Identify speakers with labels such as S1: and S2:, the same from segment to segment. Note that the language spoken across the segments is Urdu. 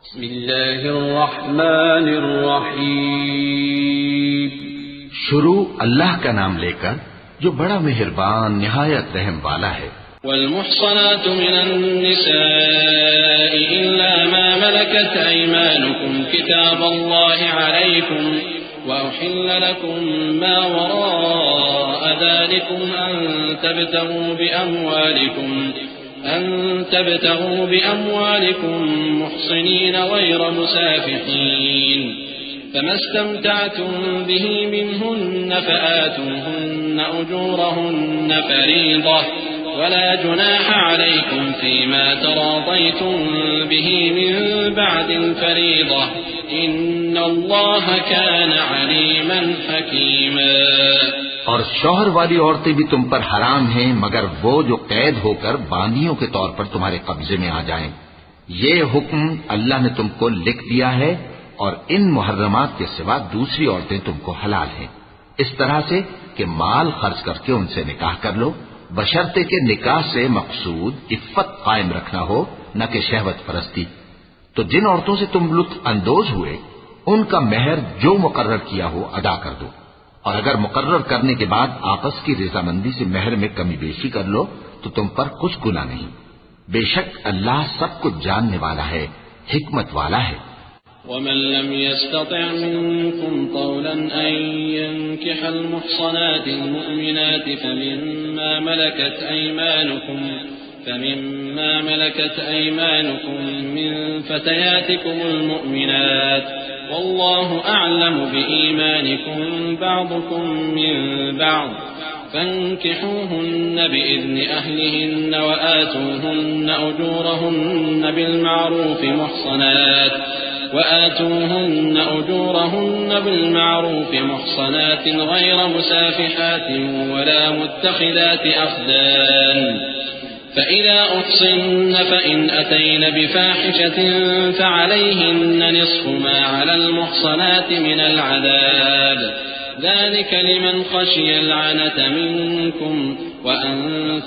S1: بسم اللہ الرحمن الرحیم.
S2: شروع اللہ کا نام لے کر جو بڑا مہربان نہایت رحم والا ہے.
S1: والمحصنات من النساء إلا ما ملكت أيمانكم كتاب الله عليكم وأحل لكم ما وراء ذلكم أن تبتغوا بأموالكم محصنين غير مسافحين فما استمتعتم به منهن فآتوهن أجورهن فريضة ولا جناح عليكم فيما تراضيتم به من بعد الفريضة إن الله كان عليما حكيما.
S2: اور شوہر والی عورتیں بھی تم پر حرام ہیں مگر وہ جو قید ہو کر باندیوں کے طور پر تمہارے قبضے میں آ جائیں. یہ حکم اللہ نے تم کو لکھ دیا ہے اور ان محرمات کے سوا دوسری عورتیں تم کو حلال ہیں، اس طرح سے کہ مال خرچ کر کے ان سے نکاح کر لو، بشرطے کہ نکاح سے مقصود عفت قائم رکھنا ہو نہ کہ شہوت پرستی. تو جن عورتوں سے تم لطف اندوز ہوئے ان کا مہر جو مقرر کیا ہو ادا کر دو، اور اگر مقرر کرنے کے بعد آپس کی رضامندی سے مہر میں کمی بیشی کر لو تو تم پر کچھ گناہ نہیں. بے شک اللہ سب کچھ جاننے والا ہے، حکمت والا ہے.
S1: ومن لم يستطع منكم طولا أن ينكح المحصنات المؤمنات فمما ملكت أيمانكم من فتياتكم المؤمنات والله أعلم بإيمانكم بعضكم من بعض فانكحوهن بإذن أهلهن وآتوهن أجورهن بالمعروف محصنات غير مسافحات ولا متخذات أخدان فإذا أحصن فإن أتين بفاحشة فعليهن نصف ما على المحصنات من العذاب ذلك لمن خشي العنة منكم وأن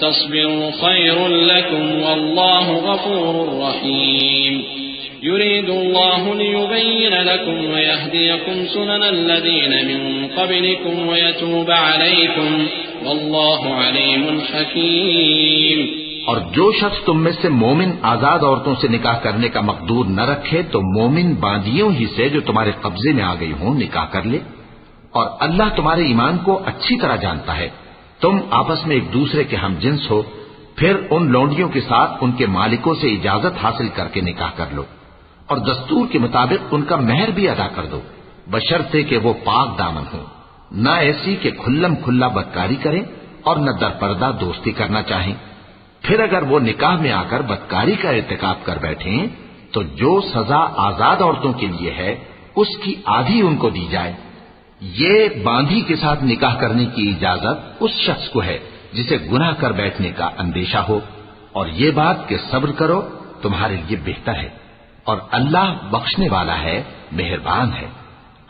S1: تصبروا خير لكم والله غفور رحيم. يريد الله ليبين لكم ويهديكم سنن الذين من قبلكم ويتوب عليكم والله عليم حكيم.
S2: اور جو شخص تم میں سے مومن آزاد عورتوں سے نکاح کرنے کا مقدور نہ رکھے تو مومن باندیوں ہی سے جو تمہارے قبضے میں آ گئی ہوں نکاح کر لے. اور اللہ تمہارے ایمان کو اچھی طرح جانتا ہے. تم آپس میں ایک دوسرے کے ہم جنس ہو، پھر ان لونڈیوں کے ساتھ ان کے مالکوں سے اجازت حاصل کر کے نکاح کر لو اور دستور کے مطابق ان کا مہر بھی ادا کر دو، بشرطے کہ وہ پاک دامن ہو، نہ ایسی کہ کھلم کھلا بدکاری کریں اور نہ درپردہ دوستی کرنا چاہیں. پھر اگر وہ نکاح میں آ کر بدکاری کا ارتکاب کر بیٹھیں تو جو سزا آزاد عورتوں کے لیے ہے اس کی آدھی ان کو دی جائے. یہ باندھی کے ساتھ نکاح کرنے کی اجازت اس شخص کو ہے جسے گناہ کر بیٹھنے کا اندیشہ ہو، اور یہ بات کہ صبر کرو تمہارے لیے بہتر ہے، اور اللہ بخشنے والا ہے، مہربان ہے.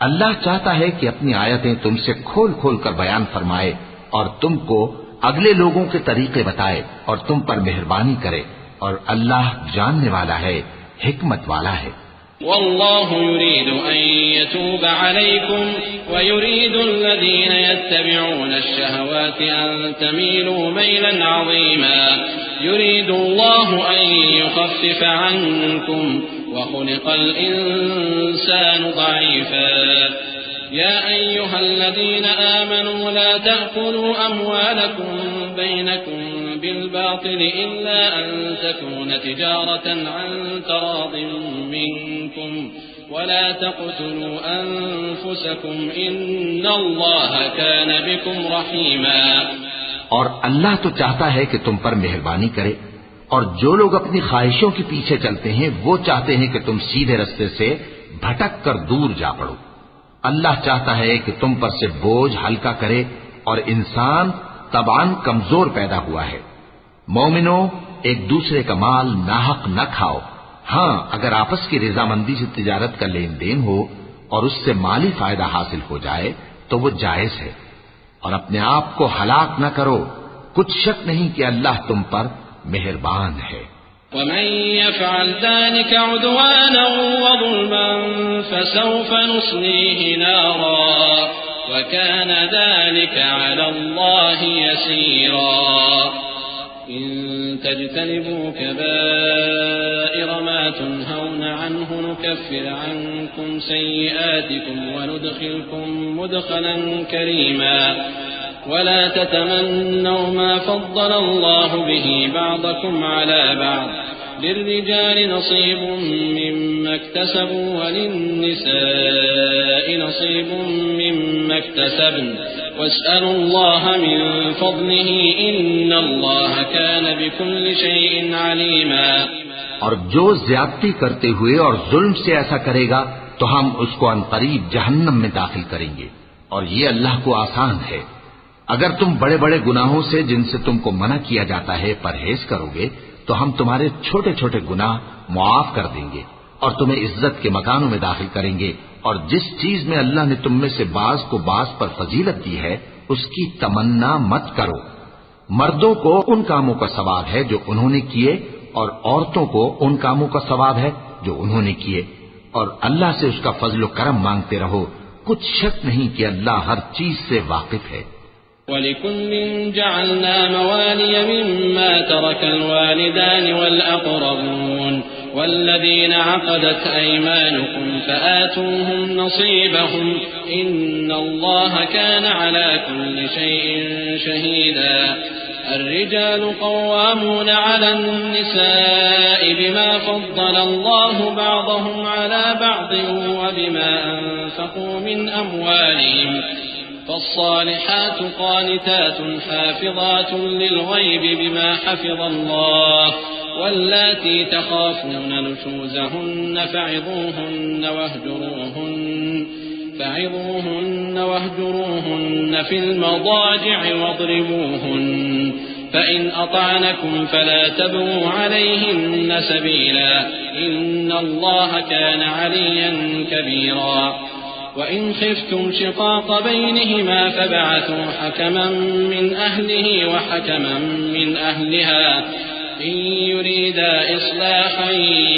S2: اللہ چاہتا ہے کہ اپنی آیتیں تم سے کھول کھول کر بیان فرمائے اور تم کو اگلے لوگوں کے طریقے بتائے اور تم پر مہربانی کرے، اور اللہ جاننے والا ہے، حکمت والا ہے.
S1: والله يريد أن يتوب عليكم ويريد الذين يتبعون الشهوات أن تميلوا ميلا عظيما. يريد الله أن يخفف عنكم وخلق الإنسان ضعيفا. يا أيها الذين آمنوا لا تأكلوا أموالكم بينكم بالباطل إلا أن تكون تجارة عن تراض منكم ولا تقتلوا أنفسكم إن الله كان بكم رحيما.
S2: اور اللہ تو چاہتا ہے کہ تم پر مہربانی کرے، اور جو لوگ اپنی خواہشوں کے پیچھے چلتے ہیں وہ چاہتے ہیں کہ تم سیدھے رستے سے بھٹک کر دور جا پڑو. اللہ چاہتا ہے کہ تم پر سے بوجھ ہلکا کرے، اور انسان طبعاً کمزور پیدا ہوا ہے. مومنوں، ایک دوسرے کا مال ناحق نہ کھاؤ. ہاں، اگر آپس کی رضامندی سے تجارت کا لین دین ہو اور اس سے مالی فائدہ حاصل ہو جائے تو وہ جائز ہے. اور اپنے آپ کو ہلاک نہ کرو، کچھ شک نہیں کہ اللہ تم پر مہربان ہے.
S1: ومن يفعل ذلك عدوانا وظلما فسوف نصليه نارا وكان ذلك على الله يسيرا إن تجتنبوا كبائر ما تنهون عنه نكفر عنكم سيئاتكم وندخلكم مدخلا كريما ولا تتمنوا ما فضل الله به بعضكم على بعض للرجال نصيب مما اكتسبوا وللنساء نصيب مما اكتسبن واسألوا الله من فضله إن الله كان بكل شيء عليما.
S2: اور جو زیادتی کرتے ہوئے اور ظلم سے ایسا کرے گا تو ہم اس کو عنقریب جہنم میں داخل کریں گے اور یہ اللہ کو آسان ہے. اگر تم بڑے بڑے گناہوں سے جن سے تم کو منع کیا جاتا ہے پرہیز کرو گے تو ہم تمہارے چھوٹے چھوٹے گناہ معاف کر دیں گے اور تمہیں عزت کے مکانوں میں داخل کریں گے. اور جس چیز میں اللہ نے تم میں سے بعض کو بعض پر فضیلت دی ہے اس کی تمنا مت کرو. مردوں کو ان کاموں کا ثواب ہے جو انہوں نے کیے اور عورتوں کو ان کاموں کا ثواب ہے جو انہوں نے کیے اور اللہ سے اس کا فضل و کرم مانگتے رہو. کچھ شک نہیں کہ اللہ ہر چیز سے واقف ہے.
S1: وَلِكُلٍّ جَعَلْنَا مَوَالِيَ مِمَّا تَرَكَ الْوَالِدَانِ وَالْأَقْرَبُونَ وَالَّذِينَ عَقَدَتْ أَيْمَانُكُمْ فَآتُوهُمْ نَصِيبَهُمْ إِنَّ اللَّهَ كَانَ عَلَى كُلِّ شَيْءٍ شَهِيدًا. الرجال قوامون على النساء بما فضل الله بعضهم على بعض وبما أنفقوا من أموالهم فالصالحات قانتات حافظات للغيب بما حفظ الله واللاتي تخافون نشوزهن فعظوهن واهجروهن في المضاجع واضربوهن فإن أطعنكم فلا تبغوا عليهن سبيلا إن الله كان عليا كبيرا. وإن خفتم شقاق بينهما فابعثوا حكما من أهله وحكما من أهلها إن يريدا إصلاحا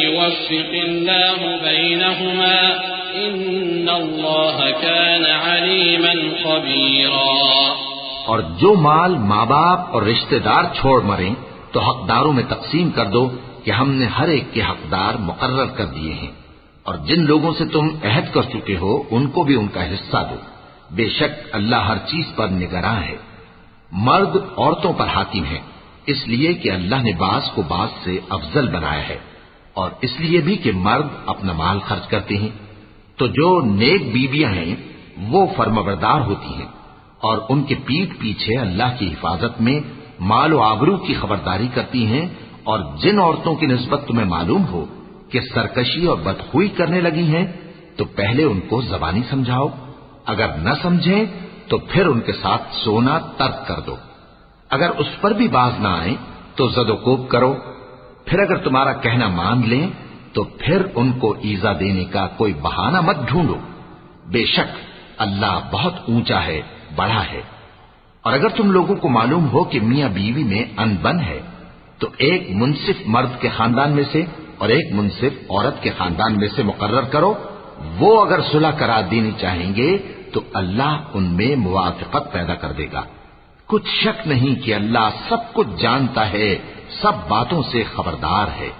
S1: يوفق الله بينهما إن الله كان عليما خبيرا.
S2: اور جو مال ماں باپ اور رشتہ دار چھوڑ مریں تو حقداروں میں تقسیم کر دو کہ ہم نے ہر ایک کے حقدار مقرر کر دیے ہیں اور جن لوگوں سے تم عہد کر چکے ہو ان کو بھی ان کا حصہ دو. بے شک اللہ ہر چیز پر نگراں ہے. مرد عورتوں پر حاکم ہے اس لیے کہ اللہ نے بعض کو بعض سے افضل بنایا ہے اور اس لیے بھی کہ مرد اپنا مال خرچ کرتے ہیں. تو جو نیک بیویاں ہیں وہ فرمانبردار ہوتی ہیں اور ان کے پیٹھ پیچھے اللہ کی حفاظت میں مال و آبرو کی خبرداری کرتی ہیں. اور جن عورتوں کی نسبت تمہیں معلوم ہو کہ سرکشی اور بدخوئی کرنے لگی ہیں تو پہلے ان کو زبانی سمجھاؤ. اگر نہ سمجھیں تو پھر ان کے ساتھ سونا ترک کر دو. اگر اس پر بھی باز نہ آئیں تو زد و کوب کرو. پھر اگر تمہارا کہنا مان لیں تو پھر ان کو ایذا دینے کا کوئی بہانہ مت ڈھونڈو. بے شک اللہ بہت اونچا ہے بڑا ہے. اور اگر تم لوگوں کو معلوم ہو کہ میاں بیوی میں انبن ہے تو ایک منصف مرد کے خاندان میں سے اور ایک منصف عورت کے خاندان میں سے مقرر کرو. وہ اگر صلح کرا دینی چاہیں گے تو اللہ ان میں موافقت پیدا کر دے گا. کچھ شک نہیں کہ اللہ سب کچھ جانتا ہے سب باتوں سے خبردار ہے.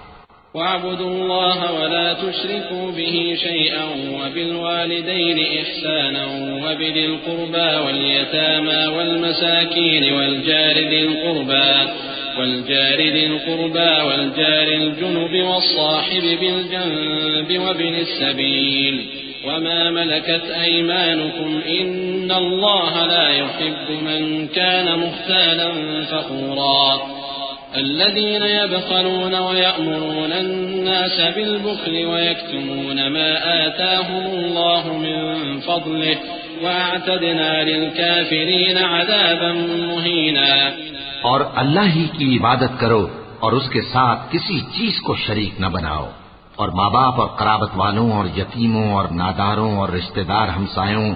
S1: وَاعْبُدُوا اللَّهَ وَلَا تُشْرِكُوا بِهِ شَيْئًا وَبِالْوَالِدَيْنِ إِحْسَانًا وَبِذِي الْقُرْبَى وَالْيَتَامَى وَالْمَسَاكِينِ وَالْجَارِ ذِي الْقُرْبَى وَالْجَارِ الْجُنُبِ وَالصَّاحِبِ بِالْجَنبِ وَابْنِ السَّبِيلِ وَمَا مَلَكَتْ أَيْمَانُكُمْ إِنَّ اللَّهَ لَا يُحِبُّ مَنْ كَانَ مُخْتَالًا فَخُورًا. الذين يبخلون ويأمرون الناس بالبخل ويكتمون ما آتاهم الله من فضله وأعتدنا للكافرين عذابا مهينا.
S2: اور اللہ ہی کی عبادت کرو اور اس کے ساتھ کسی چیز کو شریک نہ بناؤ. اور ماں باپ اور قرابت والوں اور یتیموں اور ناداروں اور رشتہ دار ہمسایوں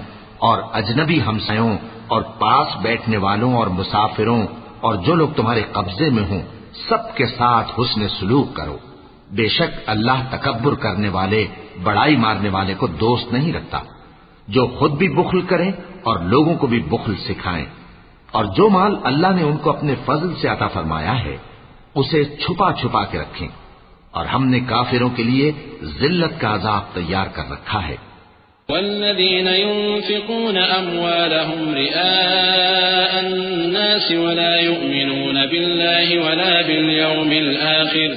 S2: اور اجنبی ہمسایوں اور پاس بیٹھنے والوں اور مسافروں اور جو لوگ تمہارے قبضے میں ہوں سب کے ساتھ حسن سلوک کرو. بے شک اللہ تکبر کرنے والے، بڑائی مارنے والے کو دوست نہیں رکھتا. جو خود بھی بخل کریں اور لوگوں کو بھی بخل سکھائیں، اور جو مال اللہ نے ان کو اپنے فضل سے عطا فرمایا ہے اسے چھپا چھپا کے رکھیں، اور ہم نے کافروں کے لیے ذلت کا عذاب تیار کر رکھا ہے.
S1: والذين ينفقون أموالهم رئاء الناس ولا يؤمنون بالله ولا باليوم الآخر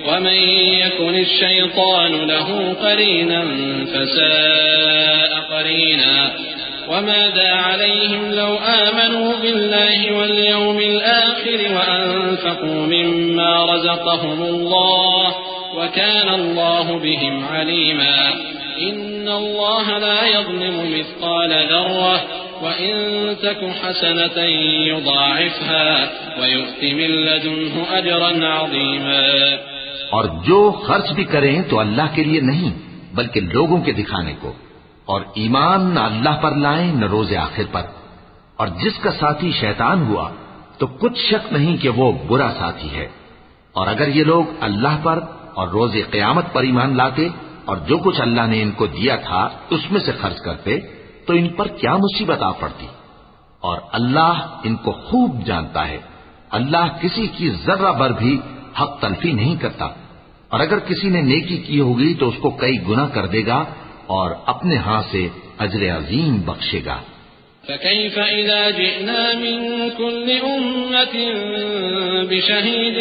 S1: ومن يكن الشيطان له قرينا فساء قرينا وماذا عليهم لو آمنوا بالله واليوم الآخر وأنفقوا مما رزقهم الله وكان الله بهم عليما. إن الله لا يظلم مثقال ذرة وإن تك حسنة يضاعفها ويؤت من لدنه أجرا عظيما.
S2: اور جو خرچ بھی کریں تو اللہ کے لیے نہیں بلکہ لوگوں کے دکھانے کو، اور ایمان نہ اللہ پر لائیں نہ روز آخر پر. اور جس کا ساتھی شیطان ہوا تو کچھ شک نہیں کہ وہ برا ساتھی ہے. اور اگر یہ لوگ اللہ پر اور روز قیامت پر ایمان لاتے اور جو کچھ اللہ نے ان کو دیا تھا اس میں سے خرچ کرتے تو ان پر کیا مصیبت آ پڑتی. اور اللہ ان کو خوب جانتا ہے. اللہ کسی کی ذرہ بھر بھی حق تلفی نہیں کرتا، اور اگر کسی نے نیکی کی ہوگی تو اس کو کئی گنا کر دے گا اور اپنے ہاں سے اجر عظیم بخشے گا.
S1: فكيف إذا جئنا من كل أمة بشهيد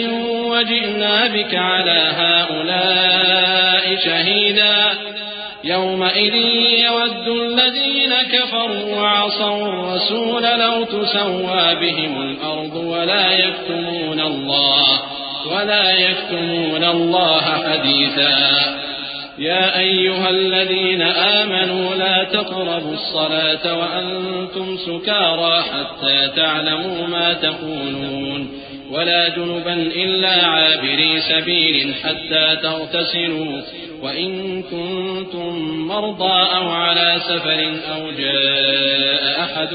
S1: وجئنا بك على هؤلاء شهيدا يومئذ يود الذين كفروا وعصوا الرسول لو تسوى بهم الأرض ولا يكتمون الله حديثا. يا أيها الذين آمنوا لا تقربوا الصلاة وأنتم سكارى حتى تعلموا ما تقولون ولا جنبا إلا عابري سبيل حتى تغتسلوا وإن كنتم مرضى أو على سفر أو جاء أحد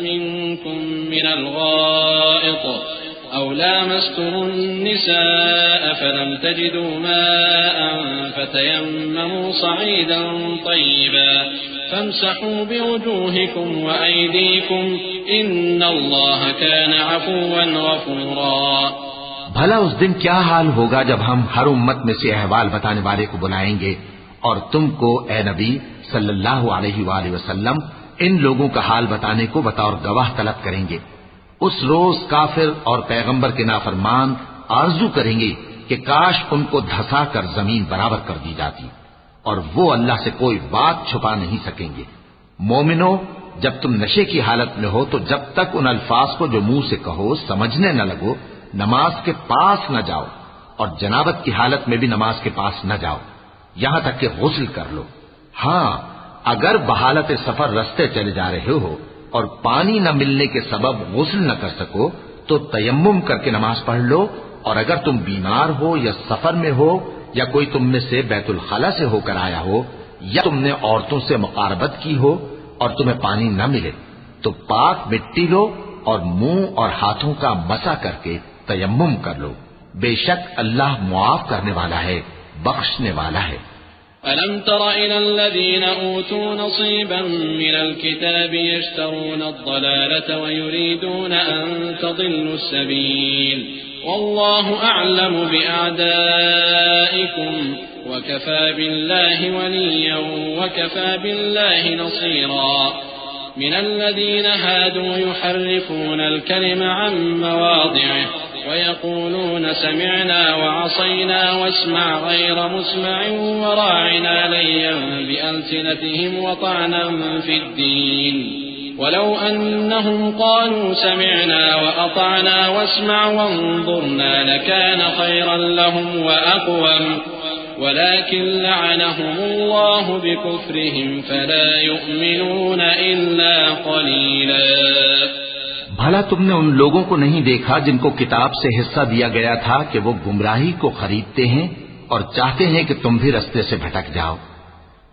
S1: منكم من الغائط أو لامستم النساء فلم تجدوا ماء فتيمموا صعيدا طيبا فامسحوا بوجوهكم وأيديكم إن الله كان عفوا غفورا.
S2: بھلا اس دن کیا حال ہوگا جب ہم ہر امت میں سے احوال بتانے والے کو بلائیں گے اور تم کو اے نبی صلی اللہ علیہ وآلہ وسلم ان لوگوں کا حال بتانے کو بطور گواہ طلب کریں گے. اس روز کافر اور پیغمبر کے نافرمان آرزو کریں گے کہ کاش ان کو دھسا کر زمین برابر کر دی جاتی، اور وہ اللہ سے کوئی بات چھپا نہیں سکیں گے. مومنو، جب تم نشے کی حالت میں ہو تو جب تک ان الفاظ کو جو منہ سے کہو سمجھنے نہ لگو نماز کے پاس نہ جاؤ، اور جنابت کی حالت میں بھی نماز کے پاس نہ جاؤ یہاں تک کہ غسل کر لو. ہاں، اگر بحالت سفر رستے چلے جا رہے ہو اور پانی نہ ملنے کے سبب غسل نہ کر سکو تو تیمم کر کے نماز پڑھ لو. اور اگر تم بیمار ہو یا سفر میں ہو یا کوئی تم میں سے بیت الخلا سے ہو کر آیا ہو یا تم نے عورتوں سے مقاربت کی ہو اور تمہیں پانی نہ ملے تو پاک مٹی لو اور منہ اور ہاتھوں کا مسح کر کے تیمم کر لو. بے شک اللہ معاف کرنے والا ہے، بخشنے والا ہے.
S1: ألم تر إلى الذين أوتوا نصيبا من الكتاب يشترون الضلالة ويريدون أن تضلوا السبيل والله أعلم بأعدائكم وكفى بالله وليا وكفى بالله نصيرا. من الذين هادوا يحرفون الكلم عن مواضعه ويقولون سمعنا وعصينا واسمع غير مسمع وراعنا ليا بألسنتهم وطعنا في الدين ولو أنهم قالوا سمعنا وأطعنا واسمع وانظرنا لكان خيرا لهم وأقوم ولكن لعنهم الله بكفرهم فلا يؤمنون إلا قليلا.
S2: بھلا تم نے ان لوگوں کو نہیں دیکھا جن کو کتاب سے حصہ دیا گیا تھا کہ وہ گمراہی کو خریدتے ہیں اور چاہتے ہیں کہ تم بھی رستے سے بھٹک جاؤ،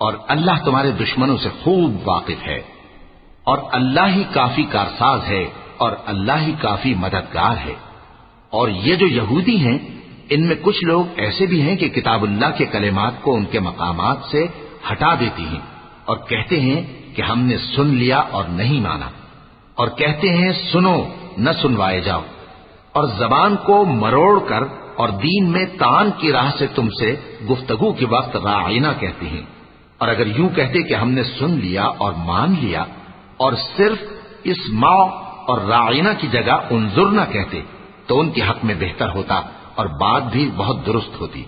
S2: اور اللہ تمہارے دشمنوں سے خوب واقف ہے، اور اللہ ہی کافی کارساز ہے اور اللہ ہی کافی مددگار ہے. اور یہ جو یہودی ہیں ان میں کچھ لوگ ایسے بھی ہیں کہ کتاب اللہ کے کلمات کو ان کے مقامات سے ہٹا دیتی ہیں اور کہتے ہیں کہ ہم نے سن لیا اور نہیں مانا، اور کہتے ہیں سنو نہ سنوائے جاؤ، اور زبان کو مروڑ کر اور دین میں طعن کی راہ سے تم سے گفتگو کے وقت راعینا کہتے ہیں، اور اگر یوں کہتے کہ ہم نے سن لیا اور مان لیا اور صرف اسمع اور راعینا کی جگہ انظرنا کہتے تو ان کے حق میں بہتر ہوتا اور بات بھی بہت درست ہوتی،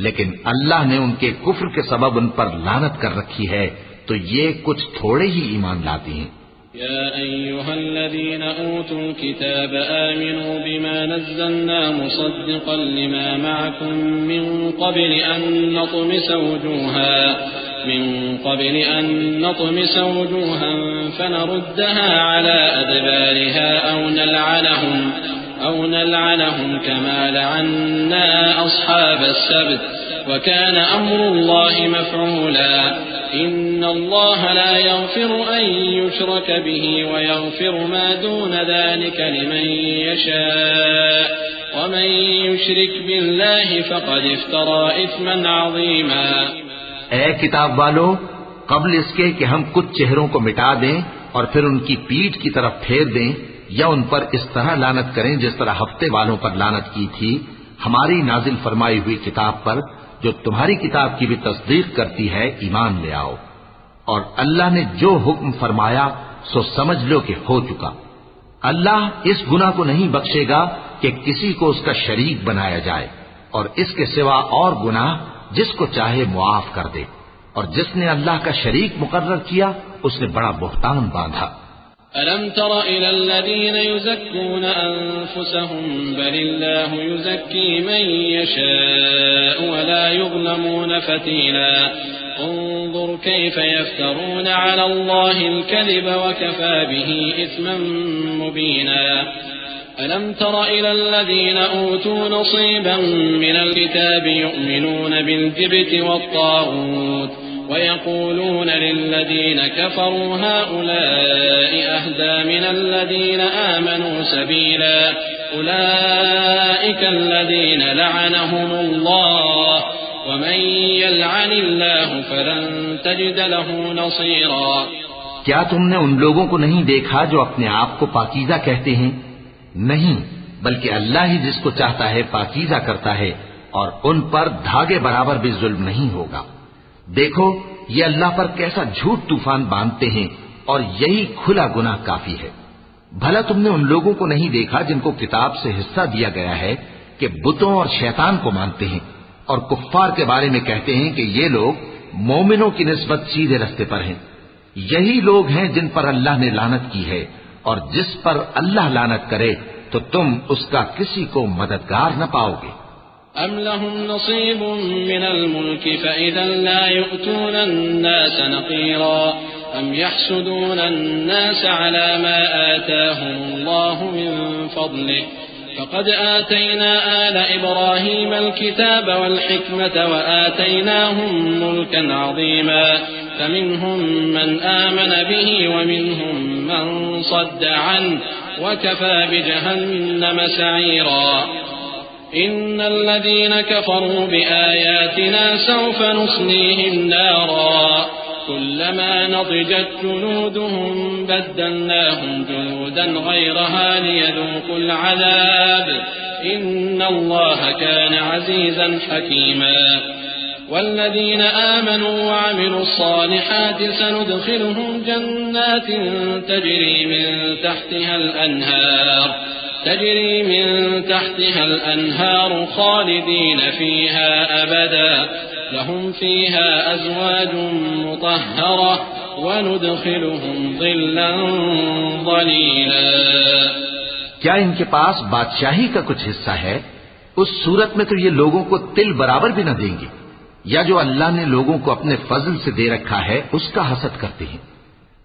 S2: لیکن اللہ نے ان کے کفر کے سبب ان پر لعنت کر رکھی ہے تو یہ کچھ تھوڑے ہی ایمان لاتے ہیں۔
S1: يا أيها الذين أوتوا الكتاب آمنوا بما نزلنا مصدقا لما معكم من قبل أن نطمس وجوها فنردها على أدبارها أو نلعنهم كما لعنا أصحاب السبت وكان أمر الله مفعولا إن الله لا يغفر أن يشرك به ويغفر ما دون ذلك لمن يشاء ومن يشرك بالله فقد افترى إثما عظيما۔
S2: اے کتاب والو، قبل اس کے کہ ہم کچھ چہروں کو مٹا دیں اور پھر ان کی پیٹھ کی طرف پھیر دیں یا ان پر اس طرح لعنت کریں جس طرح ہفتے والوں پر لعنت کی تھی، ہماری نازل فرمائی ہوئی کتاب پر جو تمہاری کتاب کی بھی تصدیق کرتی ہے ایمان لے آؤ، اور اللہ نے جو حکم فرمایا سو سمجھ لو کہ ہو چکا۔ اللہ اس گناہ کو نہیں بخشے گا کہ کسی کو اس کا شریک بنایا جائے، اور اس کے سوا اور گناہ جس کو چاہے معاف کر دے، اور جس نے اللہ کا شریک مقرر کیا اس نے بڑا بہتان باندھا۔
S1: ألم تر إلى الذين يزكون أنفسهم بل الله يزكي من يشاء ولا يظلمون فتيلا انظر كيف يفترون على الله الكذب وكفى به إثما مبينا ألم تر إلى الذين أوتوا نصيبا من الكتاب يؤمنون بالجبت والطاغوت ويقولون للذين كفروا هؤلاء أهدى من الذين آمنوا سبيلا أولئك الذين لعنهم الله ومن يلعن الله فلن تجد له نصيرا۔
S2: کیا تم نے ان لوگوں کو نہیں دیکھا جو اپنے آپ کو پاکیزہ کہتے ہیں؟ نہیں، بلکہ اللہ ہی جس کو چاہتا ہے پاکیزہ کرتا ہے، اور ان پر دھاگے برابر بھی ظلم نہیں ہوگا۔ دیکھو یہ اللہ پر کیسا جھوٹ طوفان باندھتے ہیں، اور یہی کھلا گناہ کافی ہے۔ بھلا تم نے ان لوگوں کو نہیں دیکھا جن کو کتاب سے حصہ دیا گیا ہے کہ بتوں اور شیطان کو مانتے ہیں، اور کفار کے بارے میں کہتے ہیں کہ یہ لوگ مومنوں کی نسبت سیدھے رستے پر ہیں۔ یہی لوگ ہیں جن پر اللہ نے لعنت کی ہے، اور جس پر اللہ لعنت کرے تو تم اس کا کسی کو مددگار نہ پاؤ گے۔
S1: أم لهم نصيب من الملك فإذا لا يؤتون الناس نقيرا أم يحسدون الناس على ما آتاهم الله من فضله فقد آتينا آل إبراهيم الكتاب والحكمة وآتيناهم ملكا عظيما فمنهم من آمن به ومنهم من صد عنه وكفى بجهنم سعيرا إن الذين كفروا بآياتنا سوف نصليهم نارا كلما نضجت جلودهم بدلناهم جلودا غيرها ليذوقوا العذاب إن الله كان عزيزا حكيما والذين آمنوا وعملوا الصالحات سندخلهم جنات تجري من تحتها الأنهار خالدين فيها أبدا لهم فيها أزواج مطهرة وندخلهم ظلا ظليلا۔
S2: کیا ان کے پاس بادشاہی کا کچھ حصہ ہے؟ اس صورت میں تو یہ لوگوں کو تل برابر بھی نہ دیں گے، یا جو اللہ نے لوگوں کو اپنے فضل سے دے رکھا ہے اس کا حسد کرتے ہیں۔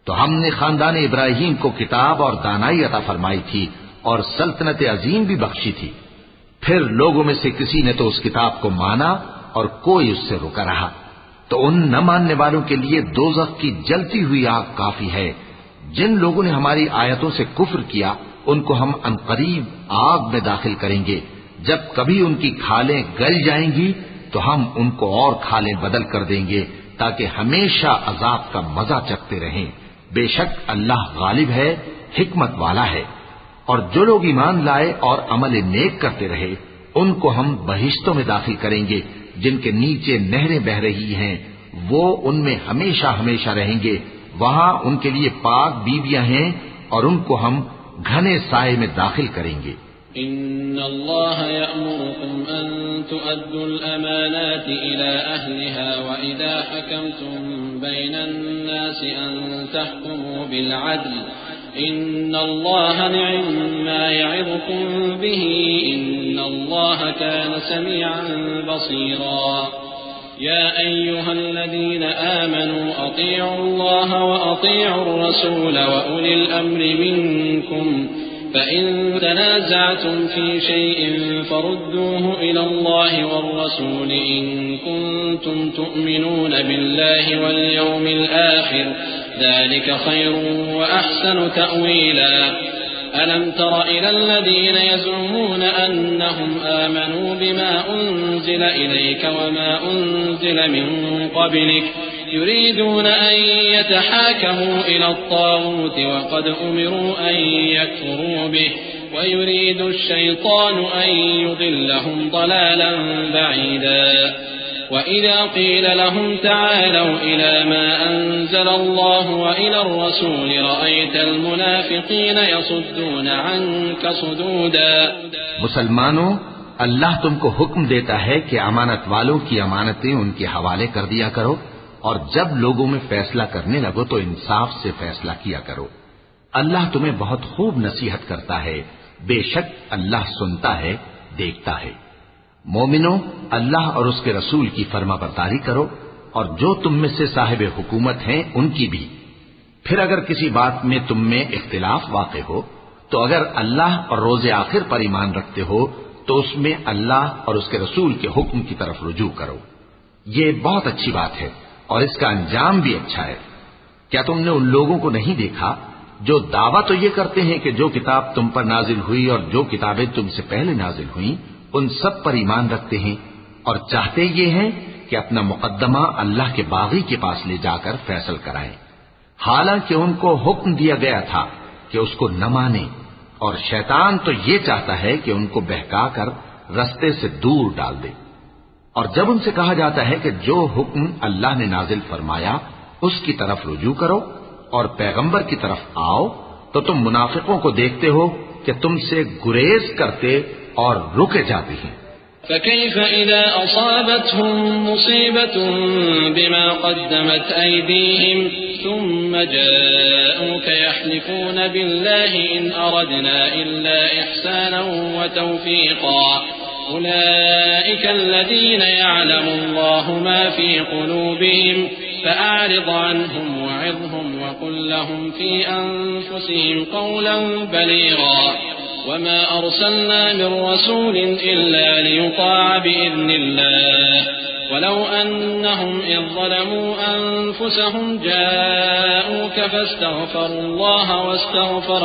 S2: تو ہم نے خاندان ابراہیم کو کتاب اور دانائی عطا فرمائی تھی اور سلطنت عظیم بھی بخشی تھی، پھر لوگوں میں سے کسی نے تو اس کتاب کو مانا اور کوئی اس سے رکا رہا، تو ان نہ ماننے والوں کے لیے دوزخ کی جلتی ہوئی آگ کافی ہے۔ جن لوگوں نے ہماری آیتوں سے کفر کیا ان کو ہم عنقریب آگ میں داخل کریں گے. جب کبھی ان کی کھالیں گل جائیں گی تو ہم ان کو اور کھالیں بدل کر دیں گے تاکہ ہمیشہ عذاب کا مزہ چکھتے رہیں. بے شک اللہ غالب ہے، حکمت والا ہے. اور جو لوگ ایمان لائے اور عمل نیک کرتے رہے ان کو ہم بہشتوں میں داخل کریں گے جن کے نیچے نہریں بہ رہی ہیں، وہ ان میں ہمیشہ ہمیشہ رہیں گے. وہاں ان کے لیے پاک بیویاں ہیں اور ان کو ہم گھنے سائے میں داخل کریں گے.
S1: إن الله يأمركم أن تؤدوا الأمانات إلى أهلها وإذا حكمتم بين الناس أن تحكموا بالعدل إن الله نعم ما يعظكم به إن الله كان سميعا بصيرا. يا أيها الذين آمنوا أطيعوا الله وأطيعوا الرسول وأولي الأمر منكم فإن تنازعتم في شيء فردوه إلى الله والرسول إن كنتم تؤمنون بالله واليوم الآخر ذلك خير وأحسن تأويلا. ألم تر إلى الذين يزعمون أنهم آمنوا بما أنزل إليك وما أنزل من قبلك يريدون أن يتحاكموا إلى الطاغوت وقد أمروا أن يكفروا به ويريد الشيطان أن يضلهم ضلالا بعيدا. وإذا قيل لهم تعالوا إلى ما أنزل الله وإلى الرسول رأيت المنافقين يصدون عنك صدودا.
S2: مسلمانوں، اللہ تم کو حکم دیتا ہے کہ امانت والوں کی امانتیں ان کے حوالے کر دیا کرو اور جب لوگوں میں فیصلہ کرنے لگو تو انصاف سے فیصلہ کیا کرو. اللہ تمہیں بہت خوب نصیحت کرتا ہے، بے شک اللہ سنتا ہے، دیکھتا ہے. مومنو، اللہ اور اس کے رسول کی فرما برداری کرو اور جو تم میں سے صاحب حکومت ہیں ان کی بھی. پھر اگر کسی بات میں تم میں اختلاف واقع ہو تو اگر اللہ اور روز آخر پر ایمان رکھتے ہو تو اس میں اللہ اور اس کے رسول کے حکم کی طرف رجوع کرو. یہ بہت اچھی بات ہے اور اس کا انجام بھی اچھا ہے. کیا تم نے ان لوگوں کو نہیں دیکھا جو دعویٰ تو یہ کرتے ہیں کہ جو کتاب تم پر نازل ہوئی اور جو کتابیں تم سے پہلے نازل ہوئیں ان سب پر ایمان رکھتے ہیں اور چاہتے یہ ہیں کہ اپنا مقدمہ اللہ کے باغی کے پاس لے جا کر فیصل کرائیں، حالانکہ ان کو حکم دیا گیا تھا کہ اس کو نہ مانیں، اور شیطان تو یہ چاہتا ہے کہ ان کو بہکا کر رستے سے دور ڈال دے. اور جب ان سے کہا جاتا ہے کہ جو حکم اللہ نے نازل فرمایا اس کی طرف رجوع کرو اور پیغمبر کی طرف آؤ تو تم منافقوں کو دیکھتے ہو کہ تم سے گریز کرتے اور رکے جاتے ہیں.
S1: فكيف إذا أصابتهم مصيبة بما قدمت أيديهم ثم جاءوك يحلفون بالله إن أردنا إلا إحسانا وتوفيقا أولئك الذين يعلم الله ما في قلوبهم فأعرض عنهم وعظهم وقل لهم في أنفسهم قولا بليغا. وما أرسلنا من رسول إلا ليطاع بإذن الله ولو أنهم إذ ظلموا أنفسهم جاءوك فاستغفروا الله واستغفر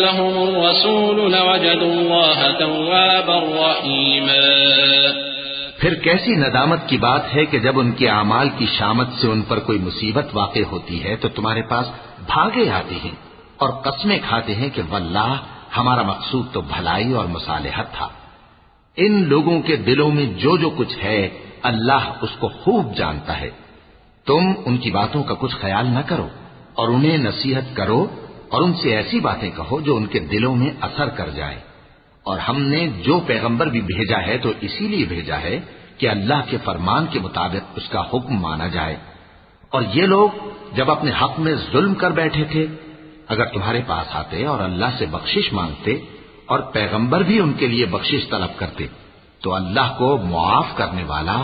S1: لهم الرسول لوجدوا الله توابا رحيما.
S2: پھر کیسی ندامت کی بات ہے کہ جب ان کے اعمال کی شامت سے ان پر کوئی مصیبت واقع ہوتی ہے تو تمہارے پاس بھاگے آتے ہیں اور قسمیں کھاتے ہیں کہ واللہ ہمارا مقصود تو بھلائی اور مصالحت تھا. ان لوگوں کے دلوں میں جو جو کچھ ہے اللہ اس کو خوب جانتا ہے. تم ان کی باتوں کا کچھ خیال نہ کرو اور انہیں نصیحت کرو اور ان سے ایسی باتیں کہو جو ان کے دلوں میں اثر کر جائے. اور ہم نے جو پیغمبر بھی بھیجا ہے تو اسی لیے بھیجا ہے کہ اللہ کے فرمان کے مطابق اس کا حکم مانا جائے. اور یہ لوگ جب اپنے حق میں ظلم کر بیٹھے تھے اگر تمہارے پاس آتے اور اللہ سے بخشش مانگتے اور پیغمبر بھی ان کے لیے بخشش طلب کرتے تو اللہ کو معاف کرنے والا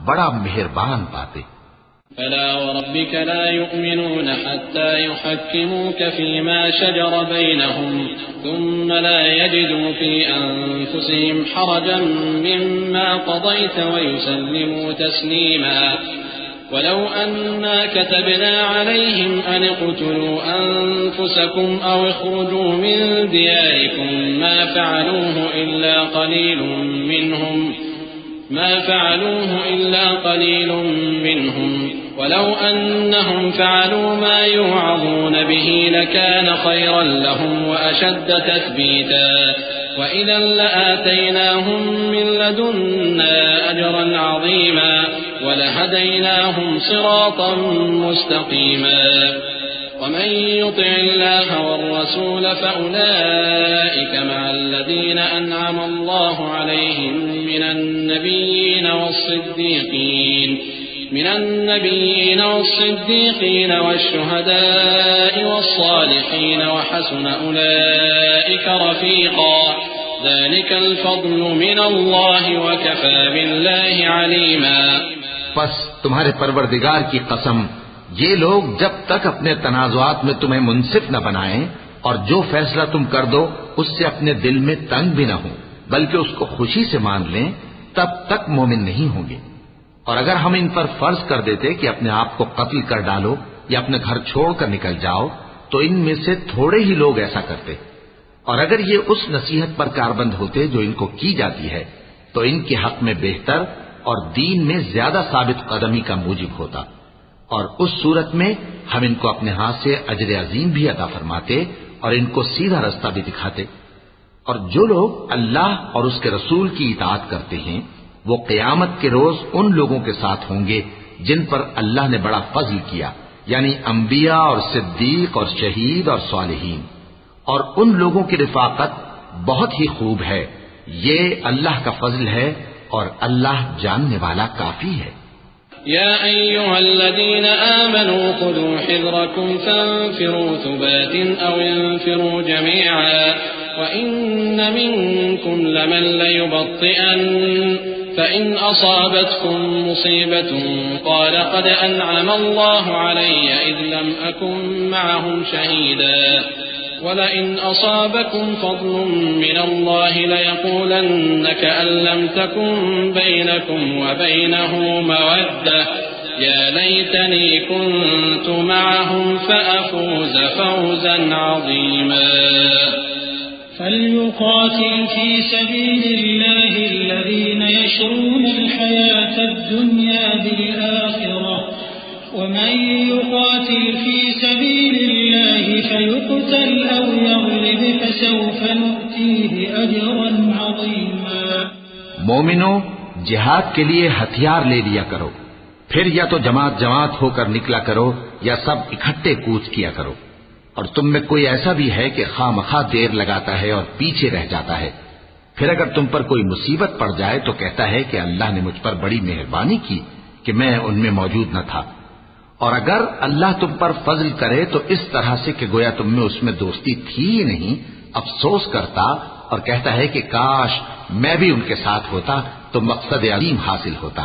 S2: بڑا مہربان پاتے.
S1: فلا وربك لا يؤمنون حتى يحكموك فيما شجر بينهم ثم لا يجدوا في أنفسهم حرجا مما قضيت ويسلموا تسليما. ولو أنا كتبنا عليهم أن اقتلوا أنفسكم أو اخرجوا من دياركم ما فعلوه إلا قليل منهم ولو أنهم فعلوا ما يوعظون به لكان خيرا لهم وأشد تثبيتا وإذا لآتيناهم من لدنا أجرا عظيما ولهديناهم صراطا مستقيما ومن يطع الله والرسول فأولئك مع الذين أنعم الله عليهم من النبيين والصديقين والشهداء والصالحين وحسن أولئك رفيقا ذلك الفضل من الله وكفى بالله عليما.
S2: پس تمہارے پروردگار کی قسم، یہ لوگ جب تک اپنے تنازعات میں تمہیں منصف نہ بنائیں اور جو فیصلہ تم کر دو اس سے اپنے دل میں تنگ بھی نہ ہو بلکہ اس کو خوشی سے مان لیں، تب تک مومن نہیں ہوں گے. اور اگر ہم ان پر فرض کر دیتے کہ اپنے آپ کو قتل کر ڈالو یا اپنے گھر چھوڑ کر نکل جاؤ تو ان میں سے تھوڑے ہی لوگ ایسا کرتے. اور اگر یہ اس نصیحت پر کاربند ہوتے جو ان کو کی جاتی ہے تو ان کے حق میں بہتر اور دین میں زیادہ ثابت قدمی کا موجب ہوتا، اور اس صورت میں ہم ان کو اپنے ہاتھ سے اجر عظیم بھی عطا فرماتے اور ان کو سیدھا رستہ بھی دکھاتے. اور جو لوگ اللہ اور اس کے رسول کی اطاعت کرتے ہیں وہ قیامت کے روز ان لوگوں کے ساتھ ہوں گے جن پر اللہ نے بڑا فضل کیا، یعنی انبیاء اور صدیق اور شہید اور صالحین. اور ان لوگوں کی رفاقت بہت ہی خوب ہے. یہ اللہ کا فضل ہے اور اللہ جاننے والا کافی ہے.
S1: يا أيها الذين آمنوا خذوا حذركم فانفروا ثبات أو انفروا جميعا وإن منكم لمن ليبطئن فإن أصابتكم مصيبة قال قد أنعم الله علي إذ لم أكن معهم شهيدا ولئن أصابكم فضل من الله ليقولن كأن لم تكن بينكم وبينه مودة يا ليتني كنت معهم فأفوز فوزا عظيما.
S3: فليقاتل في سبيل الله الذين يشرون الحياة الدنيا بالآخرة ومن يقاتل في سبيل الله فيقتل أو يغلب فسوف نؤتيه أجرا عظيما.
S2: مومنو، جہاد کے لیے ہتھیار لے لیا کرو، پھر یا تو جماعت جماعت ہو کر نکلا کرو یا سب اکٹھے کوچ کیا کرو. اور تم میں کوئی ایسا بھی ہے کہ خواہ مخواہ دیر لگاتا ہے اور پیچھے رہ جاتا ہے، پھر اگر تم پر کوئی مصیبت پڑ جائے تو کہتا ہے کہ اللہ نے مجھ پر بڑی مہربانی کی کہ میں ان میں موجود نہ تھا. اور اگر اللہ تم پر فضل کرے تو اس طرح سے کہ گویا تم میں اس میں دوستی تھی ہی نہیں، افسوس کرتا اور کہتا ہے کہ کاش میں بھی ان کے ساتھ ہوتا تو مقصد عظیم حاصل ہوتا.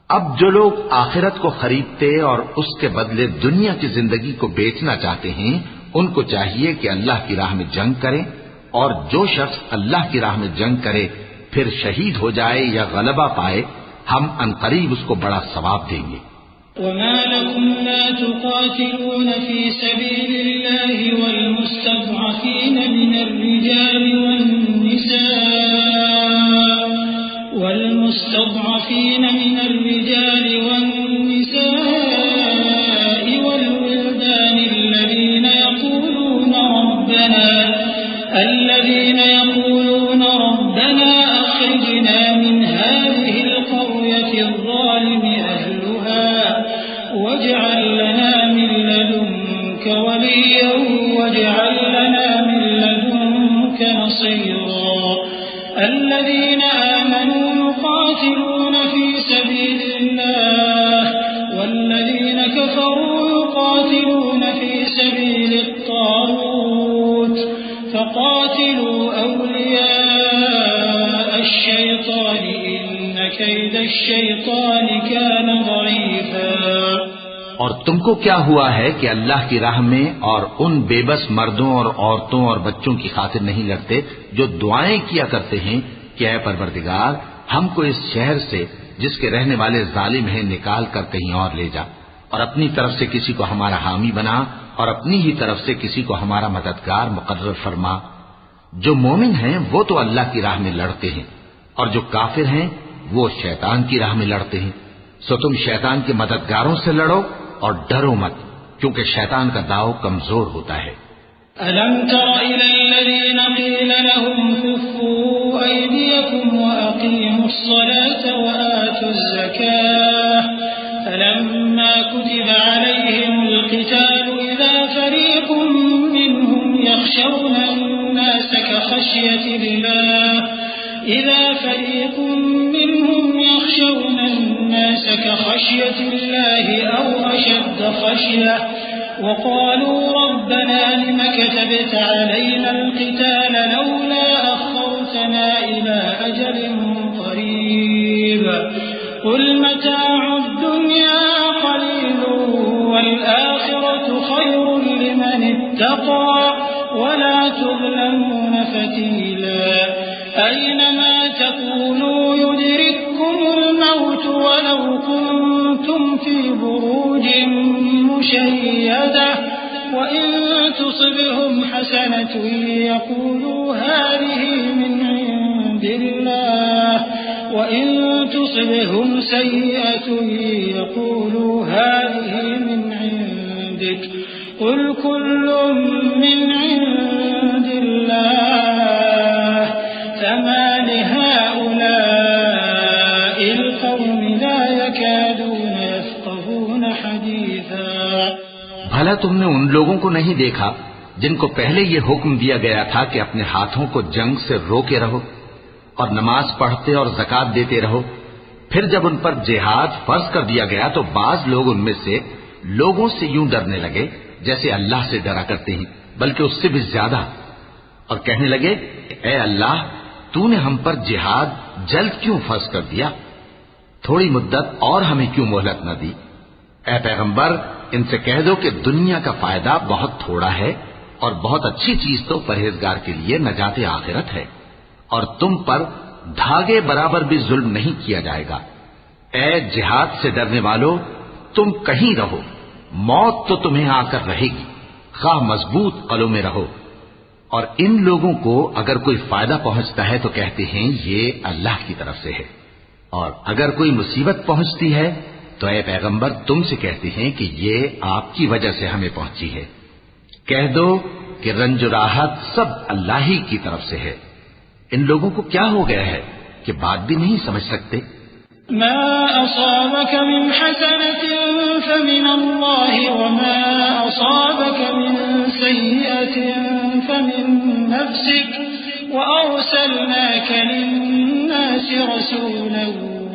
S2: اب جو لوگ آخرت کو خریدتے اور اس کے بدلے دنیا کی زندگی کو بیچنا چاہتے ہیں ان کو چاہیے کہ اللہ کی راہ میں جنگ کریں، اور جو شخص اللہ کی راہ میں جنگ کرے پھر شہید ہو جائے یا غلبہ پائے ہم عنقریب اس کو بڑا ثواب دیں گے.
S3: وما لكم لا تقاتلون في سبيل الله والمستضعفين من الرجال والولدان الذين يقولون ربنا أخرجنا من هذه القرية الظالم أهلها واجعل لنا من لدنك وليا واجعل لنا من لدنك نصيرا. الذين آمنوا يقاتلون في سبيل الله والذين كفروا يقاتلون في سبيل الطاغوت فقاتلوا أولياء الشيطان إن كيد الشيطان كان ضعيفا.
S2: اور تم کو کیا ہوا ہے کہ اللہ کی راہ میں اور ان بے بس مردوں اور عورتوں اور بچوں کی خاطر نہیں لڑتے جو دعائیں کیا کرتے ہیں کہ اے پروردگار ہم کو اس شہر سے جس کے رہنے والے ظالم ہیں نکال کر کہیں اور لے جا، اور اپنی طرف سے کسی کو ہمارا حامی بنا اور اپنی ہی طرف سے کسی کو ہمارا مددگار مقرر فرما۔ جو مومن ہیں وہ تو اللہ کی راہ میں لڑتے ہیں، اور جو کافر ہیں وہ شیطان کی راہ میں لڑتے ہیں، سو تم شیطان کے مددگاروں سے لڑو اور ڈرو مت، کیونکہ شیطان کا داؤ کمزور ہوتا ہے۔
S3: أَلَمْ تَرَ إِلَى الَّذِينَ قِيلَ لَهُمْ كُفُّوا أَيْدِيَكُمْ وَأَقِيمُوا الصَّلَاةَ وَآتُوا الزَّكَاةَ فَلَمَّا كُتِبَ عَلَيْهِمُ الْقِتَالُ إِذَا فَرِيقٌ مِّنْهُمْ يَخْشَوْنَ النَّاسَ كَخَشْيَةِ اللَّهِ أَوْ أَشَدَّ خَشْيَةً وقالوا ربنا لم كتبت علينا القتال لولا أخرتنا إلى أجل قريب قل متاع الدنيا قليل والآخرة خير لمن اتقى ولا تظلمون فتيلا أينما تكونوا يدرككم الموت ولو كنتم في بروج مشيدة وإن تصبهم حسنة يقولوا هذه من عند الله وإن تصبهم سيئة يقولوا هذه من عندك قل كل من عند الله فما لهؤلاء القوم لا يكادون يفقهون حديثا۔
S2: بھلا تم نے ان لوگوں کو نہیں دیکھا جن کو پہلے یہ حکم دیا گیا تھا کہ اپنے ہاتھوں کو جنگ سے روکے رہو اور نماز پڑھتے اور زکات دیتے رہو، پھر جب ان پر جہاد فرض کر دیا گیا تو بعض لوگ ان میں سے لوگوں سے یوں ڈرنے لگے جیسے اللہ سے ڈرا کرتے ہیں، بلکہ اس سے بھی زیادہ، اور کہنے لگے اے اللہ تو نے ہم پر جہاد جلد کیوں فرض کر دیا، تھوڑی مدت اور ہمیں کیوں مہلت نہ دی۔ اے پیغمبر ان سے کہہ دو کہ دنیا کا فائدہ بہت تھوڑا ہے اور بہت اچھی چیز تو پرہیزگار کے لیے نجات آخرت ہے، اور تم پر دھاگے برابر بھی ظلم نہیں کیا جائے گا۔ اے جہاد سے ڈرنے والو تم کہیں رہو، موت تو تمہیں آ کر رہے گی، خواہ مضبوط قلعوں میں رہو۔ اور ان لوگوں کو اگر کوئی فائدہ پہنچتا ہے تو کہتے ہیں یہ اللہ کی طرف سے ہے، اور اگر کوئی مصیبت پہنچتی ہے تو اے پیغمبر تم سے کہتے ہیں کہ یہ آپ کی وجہ سے ہمیں پہنچی ہے۔ کہہ دو کہ رنج و راحت سب اللہ ہی کی طرف سے ہے۔ ان لوگوں کو کیا ہو گیا ہے کہ بات بھی نہیں سمجھ سکتے؟
S3: ما أصابك من حسنة فمن الله وما أصابك من سيئة فمن نفسك وأرسلناك للناس رسولا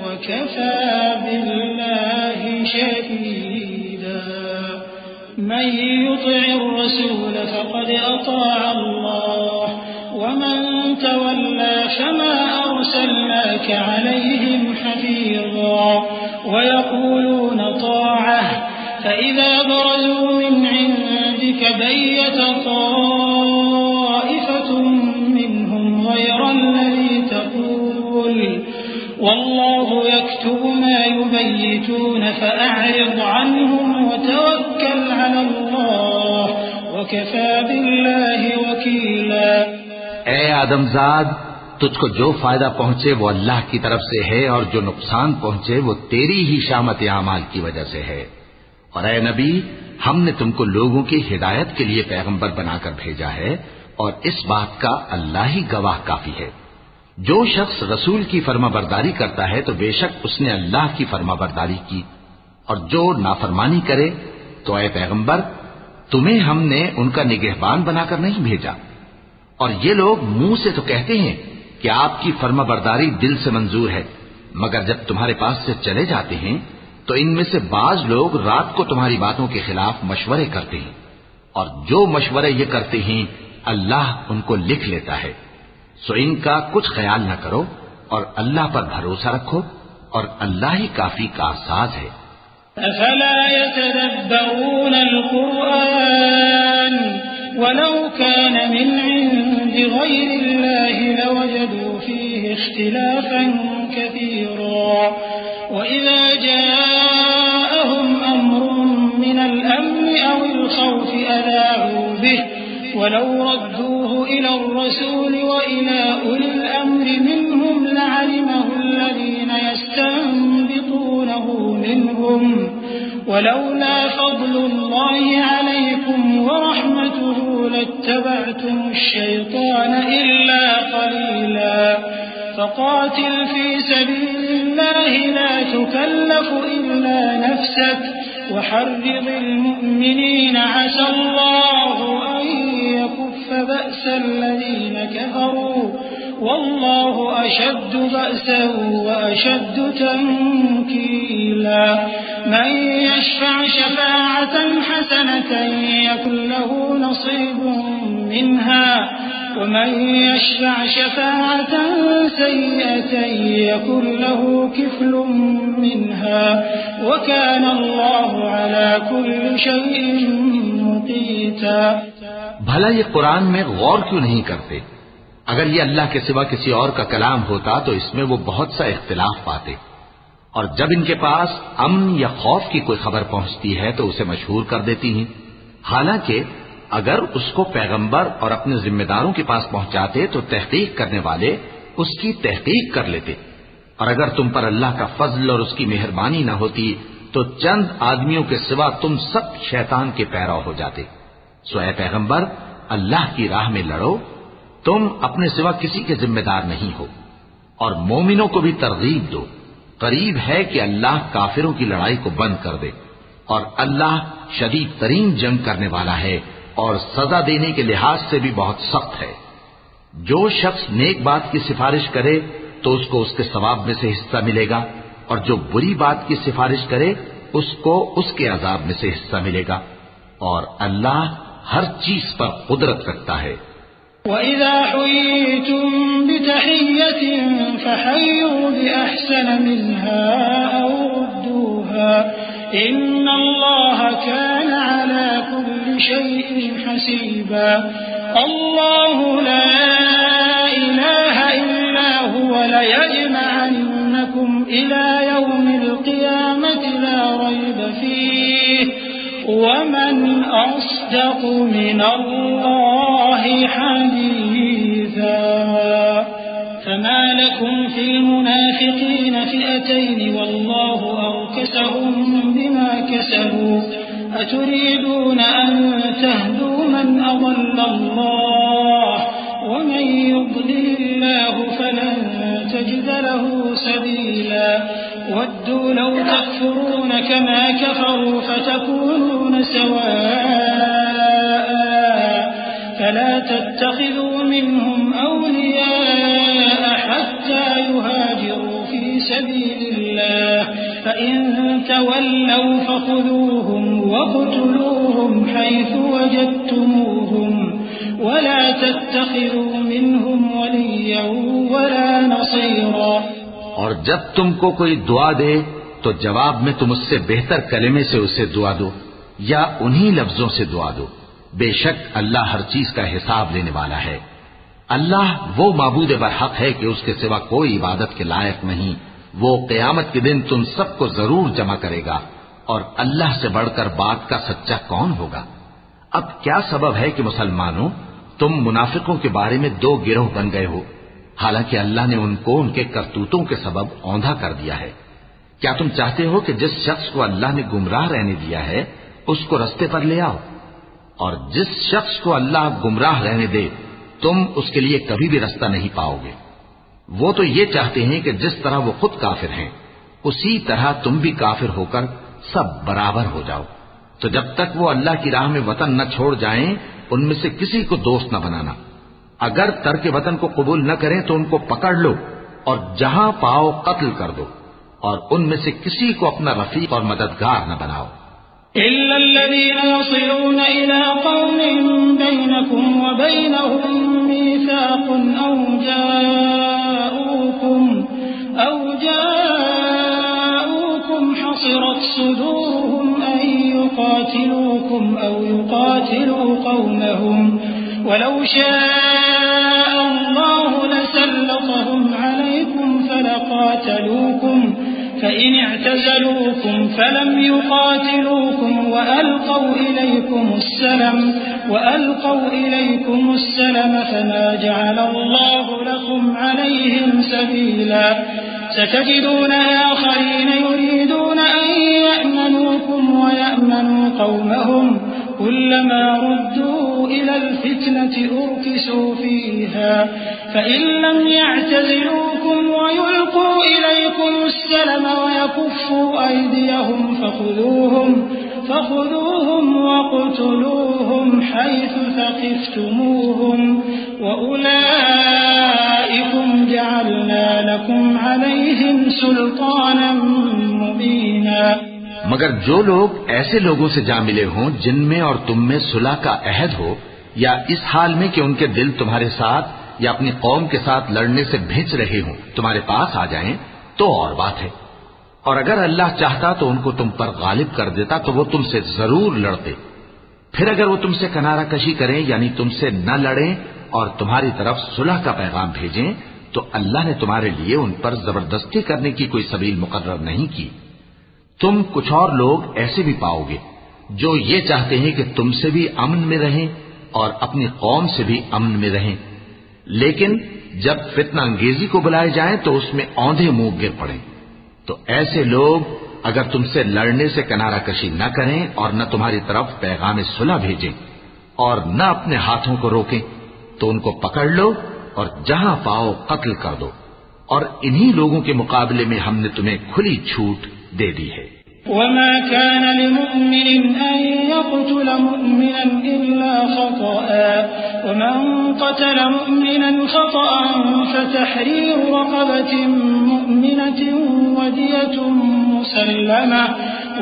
S3: وكفى بالله شهيدا من يطع الرسول فقد أطاع الله ومن تولى فما أرسلناك عليهم حفيظا ويقولون طاعة فإذا برزوا من عندك بيت طائفة منهم غير الذي تقول والله يكتب ما يبيتون فأعرض عنهم وتوكل على الله وكفى بالله وكيلا۔
S2: اے آدمزاد تجھ کو جو فائدہ پہنچے وہ اللہ کی طرف سے ہے، اور جو نقصان پہنچے وہ تیری ہی شامت اعمال کی وجہ سے ہے۔ اور اے نبی ہم نے تم کو لوگوں کی ہدایت کے لیے پیغمبر بنا کر بھیجا ہے، اور اس بات کا اللہ ہی گواہ کافی ہے۔ جو شخص رسول کی فرما برداری کرتا ہے تو بے شک اس نے اللہ کی فرما برداری کی، اور جو نافرمانی کرے تو اے پیغمبر تمہیں ہم نے ان کا نگہبان بنا کر نہیں بھیجا۔ اور یہ لوگ منہ سے تو کہتے ہیں کہ آپ کی فرما برداری دل سے منظور ہے، مگر جب تمہارے پاس سے چلے جاتے ہیں تو ان میں سے بعض لوگ رات کو تمہاری باتوں کے خلاف مشورے کرتے ہیں، اور جو مشورے یہ کرتے ہیں اللہ ان کو لکھ لیتا ہے۔ سو ان کا کچھ خیال نہ کرو اور اللہ پر بھروسہ رکھو، اور اللہ ہی کافی کارساز ہے۔
S3: أفلا يتدبرون القرآن ولو كان من عند غير الله لوجدوا فيه اختلافا كثيرا وإذا جاءهم أمر من الأمن أو الخوف أذاعوا به ولو ردوه إلى الرسول وإلى أولي الأمر منهم لعلمه الذين يستنبطونه منهم ولولا فضل الله عليكم ورحمته لاتبعتم الشيطان إلا قليلا فقاتل في سبيل الله لا تكلف إلا نفسك وحرض المؤمنين عسى الله أن يكف بأس الذين كفروا والله أشد بأسا وأشد تنكيلا من يشفع شفاعة حسنة يكن له نصيب منها ومن يشفع شفاعة سيئة يكن له كفل منها وكان الله على كل شيء مقيتا.
S2: بھلا یہ قرآن میں غور کیوں نہیں کرتے؟ اگر یہ اللہ کے سوا کسی اور کا کلام ہوتا تو اس میں وہ بہت سا اختلاف پاتے، اور جب ان کے پاس امن یا خوف کی کوئی خبر پہنچتی ہے تو اسے مشہور کر دیتی ہیں، حالانکہ اگر اس کو پیغمبر اور اپنے ذمہ داروں کے پاس پہنچاتے تو تحقیق کرنے والے اس کی تحقیق کر لیتے، اور اگر تم پر اللہ کا فضل اور اس کی مہربانی نہ ہوتی تو چند آدمیوں کے سوا تم سب شیطان کے پیرو ہو جاتے. سو اے پیغمبر، اللہ کی راہ میں لڑو، تم اپنے سوا کسی کے ذمہ دار نہیں ہو، اور مومنوں کو بھی ترغیب دو. قریب ہے کہ اللہ کافروں کی لڑائی کو بند کر دے، اور اللہ شدید ترین جنگ کرنے والا ہے اور سزا دینے کے لحاظ سے بھی بہت سخت ہے. جو شخص نیک بات کی سفارش کرے تو اس کو اس کے ثواب میں سے حصہ ملے گا، اور جو بری بات کی سفارش کرے اس کو اس کے عذاب میں سے حصہ ملے گا، اور اللہ ہر چیز پر قدرت رکھتا ہے.
S3: وَإِذَا حُيِّيتُم بِتَحِيَّةٍ فَحَيُّوا بِأَحْسَنَ مِنْهَا أَوْ رُدُّوهَا إِنَّ اللَّهَ كَانَ عَلَى كُلِّ شَيْءٍ حَسِيبًا. اللَّهُ لَا إِلَٰهَ إِلَّا هُوَ لَيَجْمَعَنَّكُمْ إِلَىٰ يَوْمِ الْقِيَامَةِ لَا رَيْبَ فِيهِ وَمَنْ أَصْدَقُ مِنَ اللَّهِ حَدِيثًا. فَمَا لَكُمْ فِي الْمُنَافِقِينَ فِئَتَيْنِ وَاللَّهُ أَرْكَسَهُم بِمَا كَسَبُوا أَتُرِيدُونَ أَن تَهْدُوا مَنْ أَضَلَّ اللَّهُ وَمَن يُضْلِلِ اللَّهُ فَلَن تَجِدَ لَهُ سَبِيلًا. وَدُّوا لَوْ تَكْفُرُونَ كَمَا كَفَرُوا فَتَكُونُونَ سَوَاءً فَلَا تَتَّخِذُوا مِنْهُمْ أَوْلِيَاءَ حَتَّى يُهَاجِرُوا فِي سَبِيلِ اللَّهِ فَإِن تَوَلَّوْا فَخُذُوهُمْ وَاقْتُلُوهُمْ حَيْثُ وَجَدتُّمُوهُمْ وَلَا تَتَّخِذُوا مِنْهُمْ وَلِيًّا وَلَا نَصِيرًا.
S2: اور جب تم کو کوئی دعا دے تو جواب میں تم اس سے بہتر کلمے سے اسے دعا دو یا انہی لفظوں سے دعا دو. بے شک اللہ ہر چیز کا حساب لینے والا ہے. اللہ وہ معبود برحق ہے کہ اس کے سوا کوئی عبادت کے لائق نہیں. وہ قیامت کے دن تم سب کو ضرور جمع کرے گا، اور اللہ سے بڑھ کر بات کا سچا کون ہوگا؟ اب کیا سبب ہے کہ مسلمانوں تم منافقوں کے بارے میں دو گروہ بن گئے ہو، حالانکہ اللہ نے ان کو ان کے کرتوتوں کے سبب اوندھا کر دیا ہے. کیا تم چاہتے ہو کہ جس شخص کو اللہ نے گمراہ رہنے دیا ہے اس کو رستے پر لے آؤ، اور جس شخص کو اللہ گمراہ رہنے دے تم اس کے لیے کبھی بھی رستہ نہیں پاؤ گے. وہ تو یہ چاہتے ہیں کہ جس طرح وہ خود کافر ہیں اسی طرح تم بھی کافر ہو کر سب برابر ہو جاؤ. تو جب تک وہ اللہ کی راہ میں وطن نہ چھوڑ جائیں ان میں سے کسی کو دوست نہ بنانا. اگر ترک وطن کو قبول نہ کریں تو ان کو پکڑ لو اور جہاں پاؤ قتل کر دو، اور ان میں سے کسی کو اپنا رفیق اور مددگار نہ بناؤ.
S3: إِلَّا الَّذِينَ يَصِلُونَ إِلَىٰ قَوْمٍ بَيْنَكُمْ وَبَيْنَهُم مِّيثَاقٌ أَوْ جَاءُوكُمْ حَصِرَتْ صُدُورُهُمْ أَن يُقَاتِلُوكُمْ أَوْ يُقَاتِلُوا قَوْمَهُمْ وَلَوْ شَاءَ اللَّهُ لَسَلَّطَهُمْ عَلَيْكُمْ فإن اعتزلوكم فلم يقاتلوكم وألقوا إليكم السلم فما جعل الله لكم عليهم سبيلا ستجدون آخرين يريدون أن يأمنوكم ويأمنوا قومهم كلما ردوا إلى الفتنة أركسوا فيها فإن لم يعتزلوكم ويلقوا إليكم السلم ويكفوا أيديهم فخذوهم واقتلوهم حيث ثقفتموهم وأولئكم جعلنا لكم عليهم سلطانا مبينا.
S2: مگر جو لوگ ایسے لوگوں سے جا ملے ہوں جن میں اور تم میں صلح کا عہد ہو، یا اس حال میں کہ ان کے دل تمہارے ساتھ یا اپنی قوم کے ساتھ لڑنے سے بھج رہے ہوں، تمہارے پاس آ جائیں تو اور بات ہے. اور اگر اللہ چاہتا تو ان کو تم پر غالب کر دیتا تو وہ تم سے ضرور لڑتے. پھر اگر وہ تم سے کنارہ کشی کریں یعنی تم سے نہ لڑیں اور تمہاری طرف صلح کا پیغام بھیجیں تو اللہ نے تمہارے لیے ان پر زبردستی کرنے کی کوئی سبیل مقرر نہیں کی. تم کچھ اور لوگ ایسے بھی پاؤ گے جو یہ چاہتے ہیں کہ تم سے بھی امن میں رہیں اور اپنی قوم سے بھی امن میں رہیں، لیکن جب فتنہ انگیزی کو بلائے جائیں تو اس میں اوندھے منہ گر پڑیں. تو ایسے لوگ اگر تم سے لڑنے سے کنارہ کشی نہ کریں اور نہ تمہاری طرف پیغام صلح بھیجیں اور نہ اپنے ہاتھوں کو روکیں تو ان کو پکڑ لو اور جہاں پاؤ قتل کر دو، اور انہی لوگوں کے مقابلے میں ہم نے تمہیں کھلی چھوٹ دے دی ہے.
S3: وما كان لمؤمن أن يقتل مؤمنا إلا خطأ ومن قتل مؤمنا خطأ فتحرير رقبة مؤمنة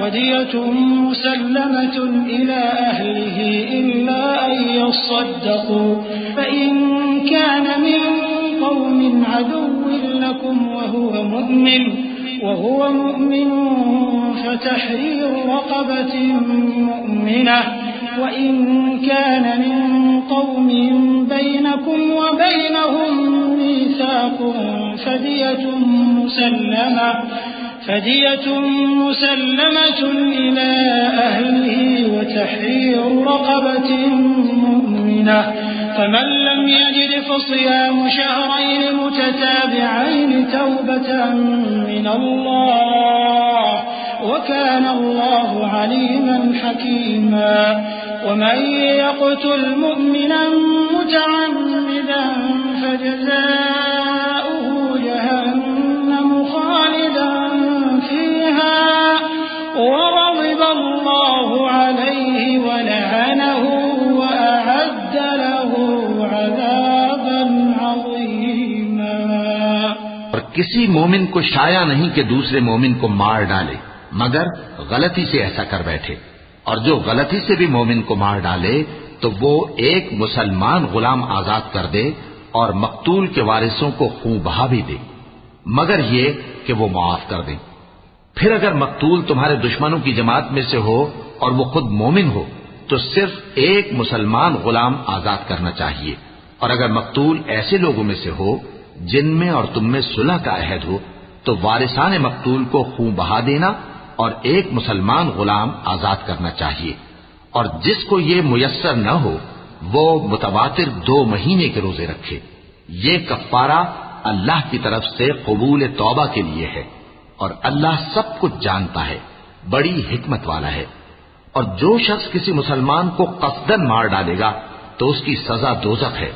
S3: ودية مسلمة إلى أهله إلا أن يصدقوا فإن كان من قوم عدو لكم وهو مؤمن فتحرير رقبة مؤمنة وإن كان من قوم بينكم وبينهم ميثاق فدية مسلمة إلى أهله وتحرير رقبة مؤمنة فمن لم يجد فصيام شهرين متتابعين توبة من الله وكان الله عليما حكيما. ومن يقتل مؤمنا متعمدا فجزاؤه جهنم خالدا فيها وغضب الله عليه ولعنه وأعد له عذابا عظيما.
S2: اور کسی مومن کو شایع نہیں کہ دوسرے مومن کو مار ڈالے مگر غلطی سے ایسا کر بیٹھے، اور جو غلطی سے بھی مومن کو مار ڈالے تو وہ ایک مسلمان غلام آزاد کر دے اور مقتول کے وارثوں کو خون بہا بھی دے، مگر یہ کہ وہ معاف کر دیں. پھر اگر مقتول تمہارے دشمنوں کی جماعت میں سے ہو اور وہ خود مومن ہو تو صرف ایک مسلمان غلام آزاد کرنا چاہیے. اور اگر مقتول ایسے لوگوں میں سے ہو جن میں اور تم میں صلح کا عہد ہو تو وارثان مقتول کو خون بہا دینا اور ایک مسلمان غلام آزاد کرنا چاہیے. اور جس کو یہ میسر نہ ہو وہ متواتر 2 مہینے کے روزے رکھے. یہ کفارہ اللہ کی طرف سے قبول توبہ کے لیے ہے، اور اللہ سب کچھ جانتا ہے، بڑی حکمت والا ہے. اور جو شخص کسی مسلمان کو قصدن مار ڈالے گا تو اس کی سزا دوزخ ہے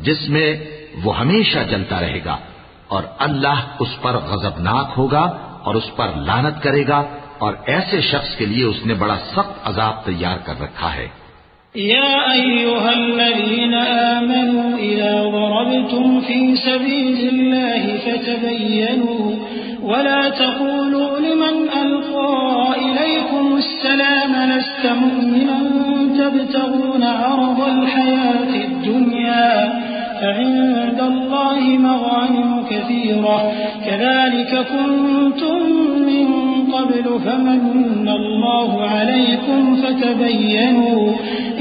S2: جس میں وہ ہمیشہ جلتا رہے گا، اور اللہ اس پر غضبناک ہوگا اور اس پر لعنت کرے گا، اور ایسے شخص کے لیے اس نے بڑا سخت عذاب تیار کر رکھا ہے.
S3: يا أيها الذين آمنوا إذا ضربتم في سبيل الله فتبينوا ولا تقولوا لمن ألقى إليكم السلام لست مؤمنا تبتغون عرض الحياة الدنيا فعند الله مغانم كثيرة كذلك كنتم من قبل فمن الله عليكم فتبينوا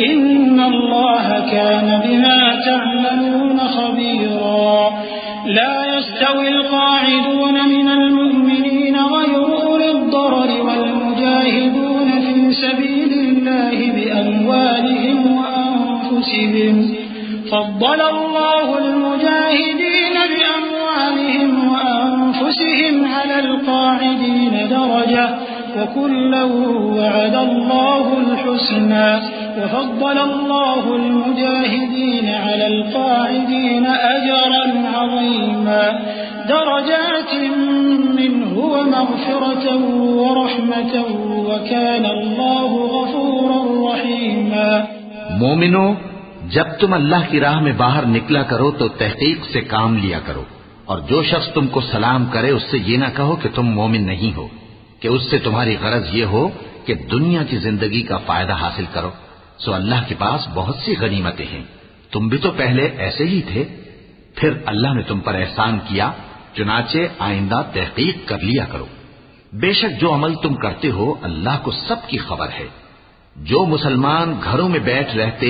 S3: إن الله كان بما تعملون خبيرا. لا يستوي القاعدون من المؤمنين غير أولي الضرر والمجاهدون في سبيل الله بأموالهم وأنفسهم فضل الله المجاهدين بأموالهم وأنفسهم على القاعدين درجة وكلا وعد الله الحسنى وفضل الله المجاهدين على القاعدين أجرا عظيما درجات منه ومغفرة ورحمة وكان الله غفورا رحيما.
S2: مومنو، جب تم اللہ کی راہ میں باہر نکلا کرو تو تحقیق سے کام لیا کرو، اور جو شخص تم کو سلام کرے اس سے یہ نہ کہو کہ تم مومن نہیں ہو، کہ اس سے تمہاری غرض یہ ہو کہ دنیا کی زندگی کا فائدہ حاصل کرو. سو اللہ کے پاس بہت سی غنیمتیں ہیں، تم بھی تو پہلے ایسے ہی تھے، پھر اللہ نے تم پر احسان کیا، چنانچہ آئندہ تحقیق کر لیا کرو. بے شک جو عمل تم کرتے ہو اللہ کو سب کی خبر ہے. جو مسلمان گھروں میں بیٹھ رہتے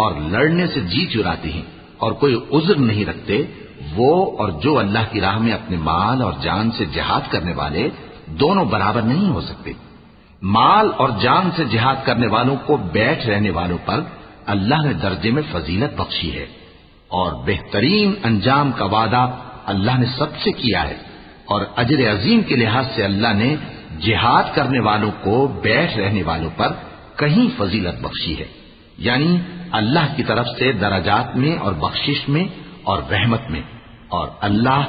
S2: اور لڑنے سے جی چراتے ہیں اور کوئی عذر نہیں رکھتے، وہ اور جو اللہ کی راہ میں اپنے مال اور جان سے جہاد کرنے والے دونوں برابر نہیں ہو سکتے. مال اور جان سے جہاد کرنے والوں کو بیٹھ رہنے والوں پر اللہ نے درجے میں فضیلت بخشی ہے، اور بہترین انجام کا وعدہ اللہ نے سب سے کیا ہے، اور اجر عظیم کے لحاظ سے اللہ نے جہاد کرنے والوں کو بیٹھ رہنے والوں پر کہیں فضیلت بخشی ہے، یعنی اللہ کی طرف سے درجات میں اور بخشش میں اور رحمت میں، اور اللہ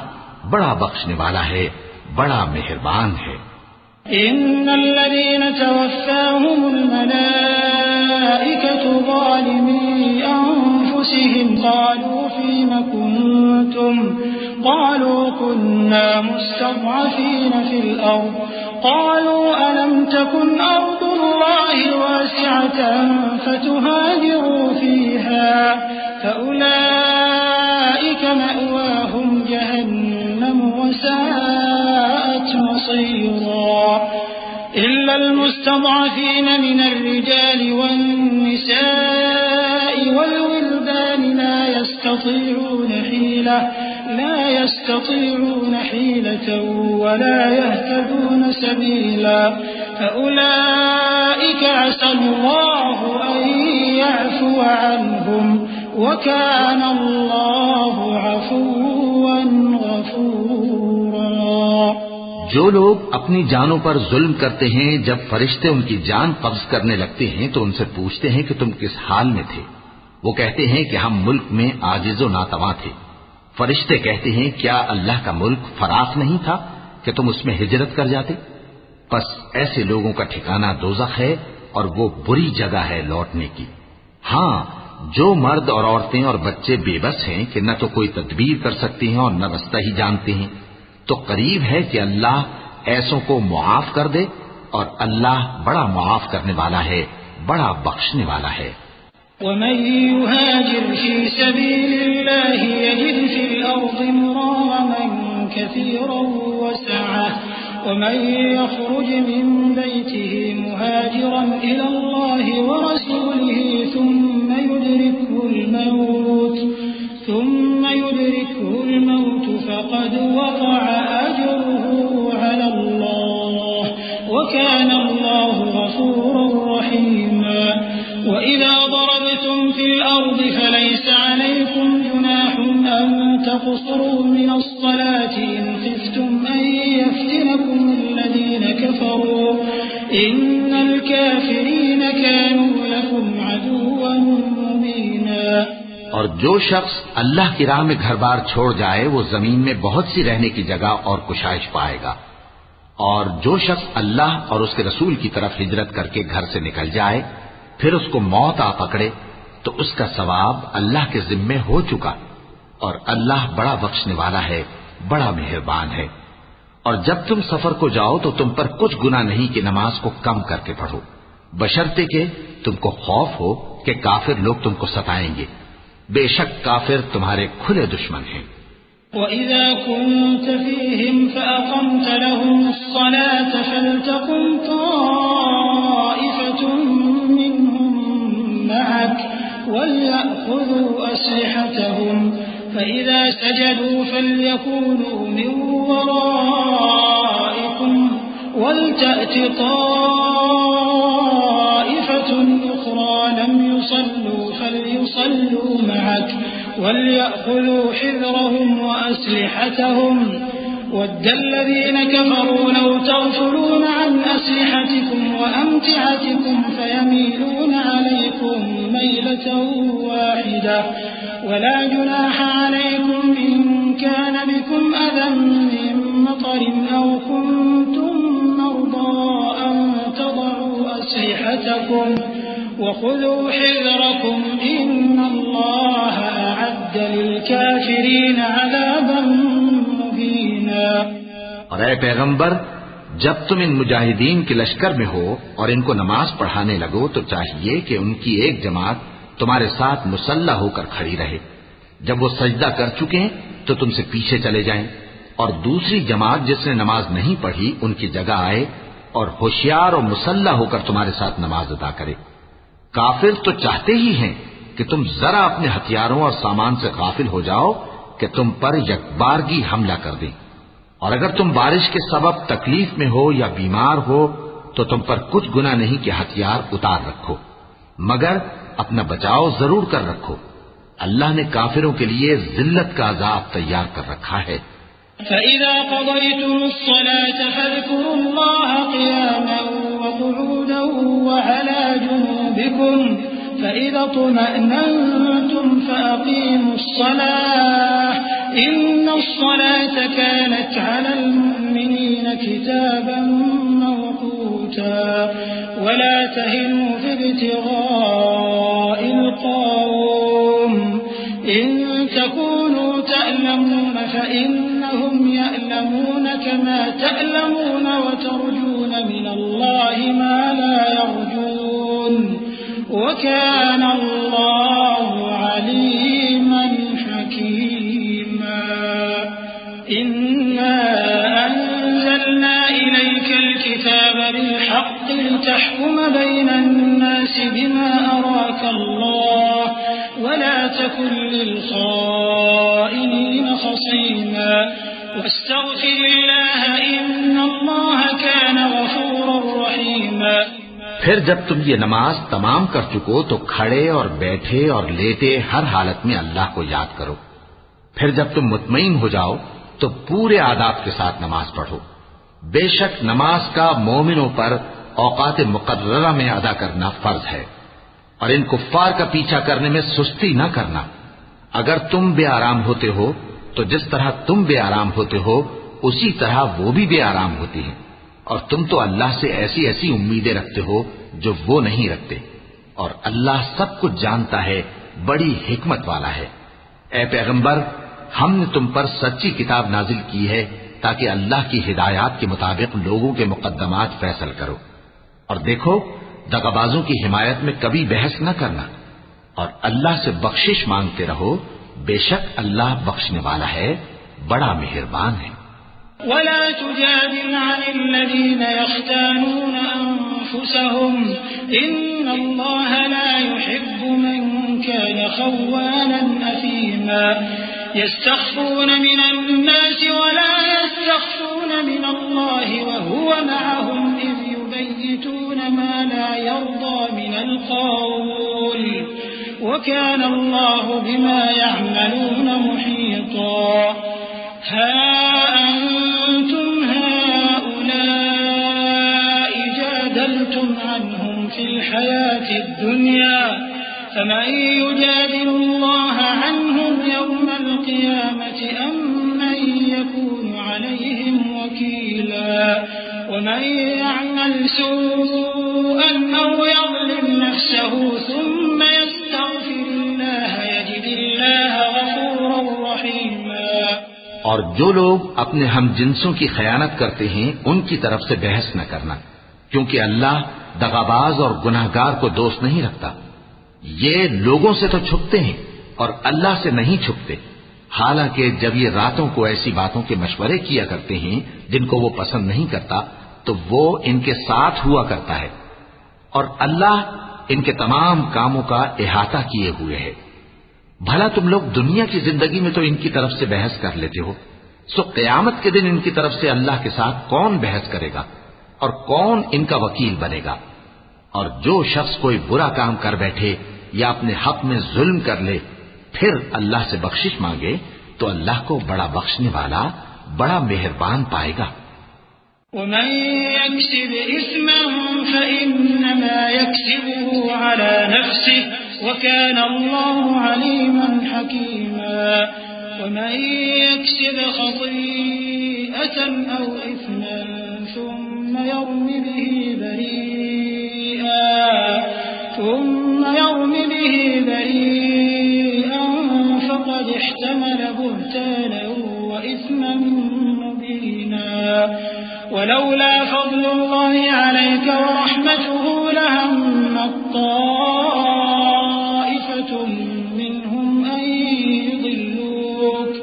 S2: بڑا بخشنے والا ہے، بڑا مہربان ہے.
S3: إن الذين توفاهم الملائكة ظالمي أنفسهم قالوا فيم كنتم قالوا كنا مستضعفين في الأرض قالوا ألم تكن أرض الله واسعة فتهاجروا فيها فأولئك مأواهم جهنم وساءت مصيرا إلا المستضعفين من الرجال والنساء والولدان لا يستطيعون حيلة ولا يهتدون سبيلا فأولئك عسى الله أن يعفو عنهم وكان الله عفوا غفورا.
S2: جو لوگ اپنی جانوں پر ظلم کرتے ہیں، جب فرشتے ان کی جان قبض کرنے لگتے ہیں تو ان سے پوچھتے ہیں کہ تم کس حال میں تھے. وہ کہتے ہیں کہ ہم ملک میں عاجز و ناتواں تھے. فرشتے کہتے ہیں کیا اللہ کا ملک فراخ نہیں تھا کہ تم اس میں ہجرت کر جاتے؟ پس ایسے لوگوں کا ٹھکانہ دوزخ ہے اور وہ بری جگہ ہے لوٹنے کی. ہاں، جو مرد اور عورتیں اور بچے بے بس ہیں کہ نہ تو کوئی تدبیر کر سکتے ہیں اور نہ رستہ ہی جانتے ہیں، تو قریب ہے کہ اللہ ایسوں کو معاف کر دے، اور اللہ بڑا معاف کرنے والا ہے، بڑا بخشنے والا ہے.
S3: ومن يهاجر في سبيل الله يجد في الأرض مراغما كثيرا وسعة ومن يخرج من بيته مهاجرا إلى الله ورسوله ثم يدركه الموت فقد وقع أجره على الله وكان الله غفورا رحيما. وإذا ضربتم في الأرض فليس عليكم جناح أن تقصروا من الصلاة إن خفتم أن يفتنكم الذين كفروا إن الكافرين كانوا لكم عدوا مبينا.
S2: اور جو شخص اللہ کی راہ میں گھر بار چھوڑ جائے وہ زمین میں بہت سی رہنے کی جگہ اور کشائش پائے گا، اور جو شخص اللہ اور اس کے رسول کی طرف ہجرت کر کے گھر سے نکل جائے پھر اس کو موت آ پکڑے تو اس کا ثواب اللہ کے ذمے ہو چکا، اور اللہ بڑا بخشنے والا ہے، بڑا مہربان ہے. اور جب تم سفر کو جاؤ تو تم پر کچھ گناہ نہیں کہ نماز کو کم کر کے پڑھو، بشرطے کہ تم کو خوف ہو کہ کافر لوگ تم کو ستائیں گے. بے شک کافر تمہارے کھلے دشمن ہیں.
S3: وَإِذَا كُنْتَ فِيهِمْ فَأَقَمْتَ لَهُمُ الصَّلَاةَ فَلْتَقُمْ طَائِفَةٌ مِّنْهُمْ مَعَكَ وَلْيَأْخُذُوا أَسْلِحَتَهُمْ فَإِذَا سَجَدُوا فَلْيَكُونُوا مِنْ وَرَائِكُمْ ولتأت طائفة أخرى لم يصلوا فليصلوا معك وليأخذوا حذرهم وأسلحتهم ود الذين كفروا لو تغفلون عن أسلحتكم وأمتعتكم فيميلون عليكم ميلة واحدة ولا جناح عليكم إن كان بكم أذى من مطر أو كنتم مرضى أن تضعوا أسلحتكم وخذوا حذركم إن الله أعد للكافرين عذابا مهينا.
S2: اور اے پیغمبر، جب تم ان مجاہدین کے لشکر میں ہو اور ان کو نماز پڑھانے لگو تو چاہیے کہ ان کی ایک جماعت تمہارے ساتھ مسلح ہو کر کھڑی رہے. جب وہ سجدہ کر چکے تو تم سے پیچھے چلے جائیں، اور دوسری جماعت جس نے نماز نہیں پڑھی ان کی جگہ آئے اور ہوشیار اور مسلح ہو کر تمہارے ساتھ نماز ادا کرے. کافر تو چاہتے ہی ہیں کہ تم ذرا اپنے ہتھیاروں اور سامان سے غافل ہو جاؤ کہ تم پر یکبارگی حملہ کر دیں، اور اگر تم بارش کے سبب تکلیف میں ہو یا بیمار ہو تو تم پر کچھ گناہ نہیں کہ ہتھیار اتار رکھو، مگر اپنا بچاؤ ضرور کر رکھو. اللہ نے کافروں کے لیے ذلت کا عذاب تیار کر رکھا ہے.
S3: فَإِذَا قَضَيْتُمُ الصَّلَاةَ فَاذْكُرُوا اللَّهَ قِيَامًا وَقُعُودًا وَعَلَى جُنُوبِكُمْ فَإِذَا اطْمَأْنَنْتُمْ فَأَقِيمُوا الصَّلَاةَ إِنَّ الصَّلَاةَ كَانَتْ عَلَى الْمُؤْمِنِينَ كِتَابًا مَوْقُوتًا وَلَا تَهِنُوا فِي ابْتِغَاءِ الْقَوْمِ إِن تَكُونُوا تَأْلَمُونَ فَإِنَّهُمْ يَأْلَمُونَ كَمَا تَأْلَمُونَ وَتَرْجُونَ مِنَ اللَّهِ مَا لَا يَرْجُونَ وَكَانَ اللَّهُ عَلِيمًا حَكِيمًا. إِنَّا أَنزَلْنَا إِلَيْكَ الْكِتَابَ بِالْحَقِّ لِتَحْكُمَ بَيْنَ النَّاسِ بِمَا أَرَاكَ اللَّهُ وَلَا تَكُن لِّلْخَائِنِينَ خَصِيمًا وَاسْتَغْفِرِ اللَّهَ إِنَّ اللَّهَ كَانَ غَفُورًا رَّحِيمًا.
S2: پھر جب تم یہ نماز تمام کر چکو تو کھڑے اور بیٹھے اور لیٹے ہر حالت میں اللہ کو یاد کرو. پھر جب تم مطمئن ہو جاؤ تو پورے آداب کے ساتھ نماز پڑھو. بے شک نماز کا مومنوں پر اوقات مقررہ میں ادا کرنا فرض ہے، اور ان کفار کا پیچھا کرنے میں سستی نہ کرنا. اگر تم بے آرام ہوتے ہو تو جس طرح تم بے آرام ہوتے ہو اسی طرح وہ بھی بے آرام ہوتی ہیں، اور تم تو اللہ سے ایسی ایسی امیدیں رکھتے ہو جو وہ نہیں رکھتے، اور اللہ سب کچھ جانتا ہے، بڑی حکمت والا ہے. اے پیغمبر، ہم نے تم پر سچی کتاب نازل کی ہے تاکہ اللہ کی ہدایات کے مطابق لوگوں کے مقدمات فیصل کرو. اور دیکھو، دغابازوں کی حمایت میں کبھی بحث نہ کرنا، اور اللہ سے بخشش مانگتے رہو، بے شک اللہ بخشنے والا ہے، بڑا مہربان ہے.
S3: ولا تجادل عن الذين يختانون أنفسهم إن الله لا يحب من كان خوانا أثيما يستخفون من الناس ولا يستخفون من الله وهو معهم إذ يبيتون ما لا يرضى من القول وكان الله بما يعملون محيطا. ها أنتم هؤلاء جادلتم عنهم في الحياة الدنيا فمن يجادل الله عنهم يوم القيامة أم من يكون عليهم وكيلا. ومن يعمل سوءا أو يظلم نفسه ثم يستغفر الله يجد الله غفورا رحيما.
S2: اور جو لوگ اپنے ہم جنسوں کی خیانت کرتے ہیں ان کی طرف سے بحث نہ کرنا، کیونکہ اللہ دغاباز اور گناہگار کو دوست نہیں رکھتا. یہ لوگوں سے تو چھپتے ہیں اور اللہ سے نہیں چھپتے، حالانکہ جب یہ راتوں کو ایسی باتوں کے مشورے کیا کرتے ہیں جن کو وہ پسند نہیں کرتا تو وہ ان کے ساتھ ہوا کرتا ہے، اور اللہ ان کے تمام کاموں کا احاطہ کیے ہوئے ہے. بھلا تم لوگ دنیا کی زندگی میں تو ان کی طرف سے بحث کر لیتے ہو، سو قیامت کے دن ان کی طرف سے اللہ کے ساتھ کون بحث کرے گا؟ اور کون ان کا وکیل بنے گا؟ اور جو شخص کوئی برا کام کر بیٹھے یا اپنے حق میں ظلم کر لے پھر اللہ سے بخشش مانگے تو اللہ کو بڑا بخشنے والا بڑا مہربان پائے گا۔
S3: ومن يكسب إثما فإنما يكسبه على نفسه وكان الله عليما حكيما ومن يكسب خطيئة أو إثما ثم يرم به بريئا فقد احتمل بهتانا وإثما مبينا ولولا فضل الله عليك ورحمته لهم طائفة منهم أن يضلوك